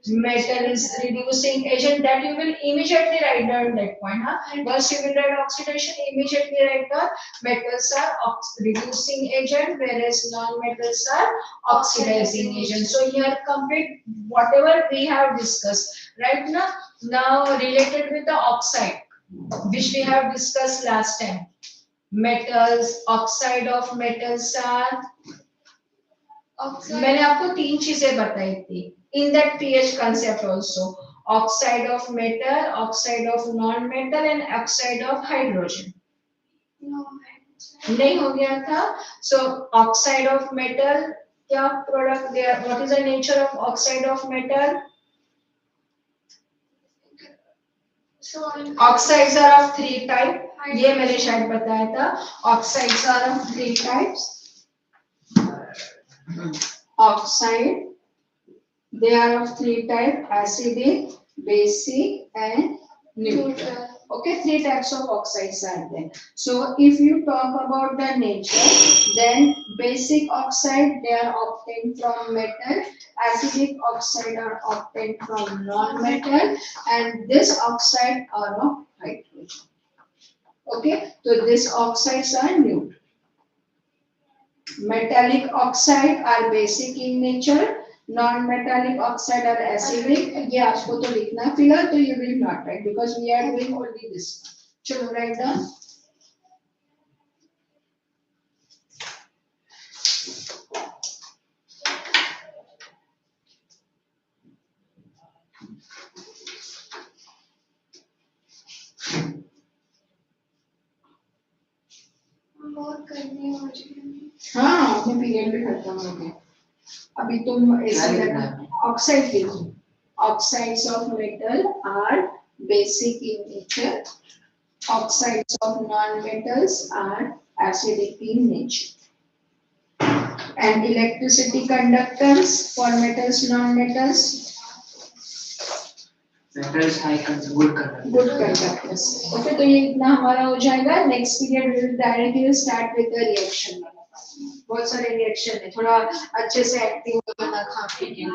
Metal is reducing agent, that you will immediately write down that point. Once you will write oxidation, immediately write down metals are reducing agent, whereas non-metals are oxidizing agent. So here complete whatever we have discussed right now. Now related with the oxide, which we have discussed last time. Metals, oxide of metals are, मैंने आपको 3 चीजें बताई थी in that pH concept also. Oxide of metal, oxide of non-metal and oxide of hydrogen. नहीं हो गया था. So oxide of metal, क्या product there? What is the nature of oxide of metal? So Oxides are of 3 types. ये मैंने शायद बताया था. Oxides are of 3 types. Oxide, they are of 3 types: acidic, basic and neutral. Okay, 3 types of oxides are there. So if you talk about the nature, then basic oxide, they are obtained from metal, acidic oxide are obtained from non-metal, and this oxide are of hydrogen. Okay, so these oxides are neutral. Metallic oxide are basic in nature, non-metallic oxide are acidic. ये आपको तो लिखना है फिलहाल, तो you will not write because we are doing only this. चलो write down. बहुत गर्मी हो रही है. हाँ, अपने पीरियड भी खत्म हो गए. अभी तुम ऐसे करना. Oxide लिखो. Oxides of metal are basic in nature. Oxides of non-metals are acidic in nature. And electricity conductors for metals, non-metals. Metals high good conductors. Good conductors. Okay, तो ये इतना हमारा हो जाएगा. Next period we will directly start with the reaction. बहुत सारे reaction है, थोड़ा अच्छे से एक्टिव होना खा पी के.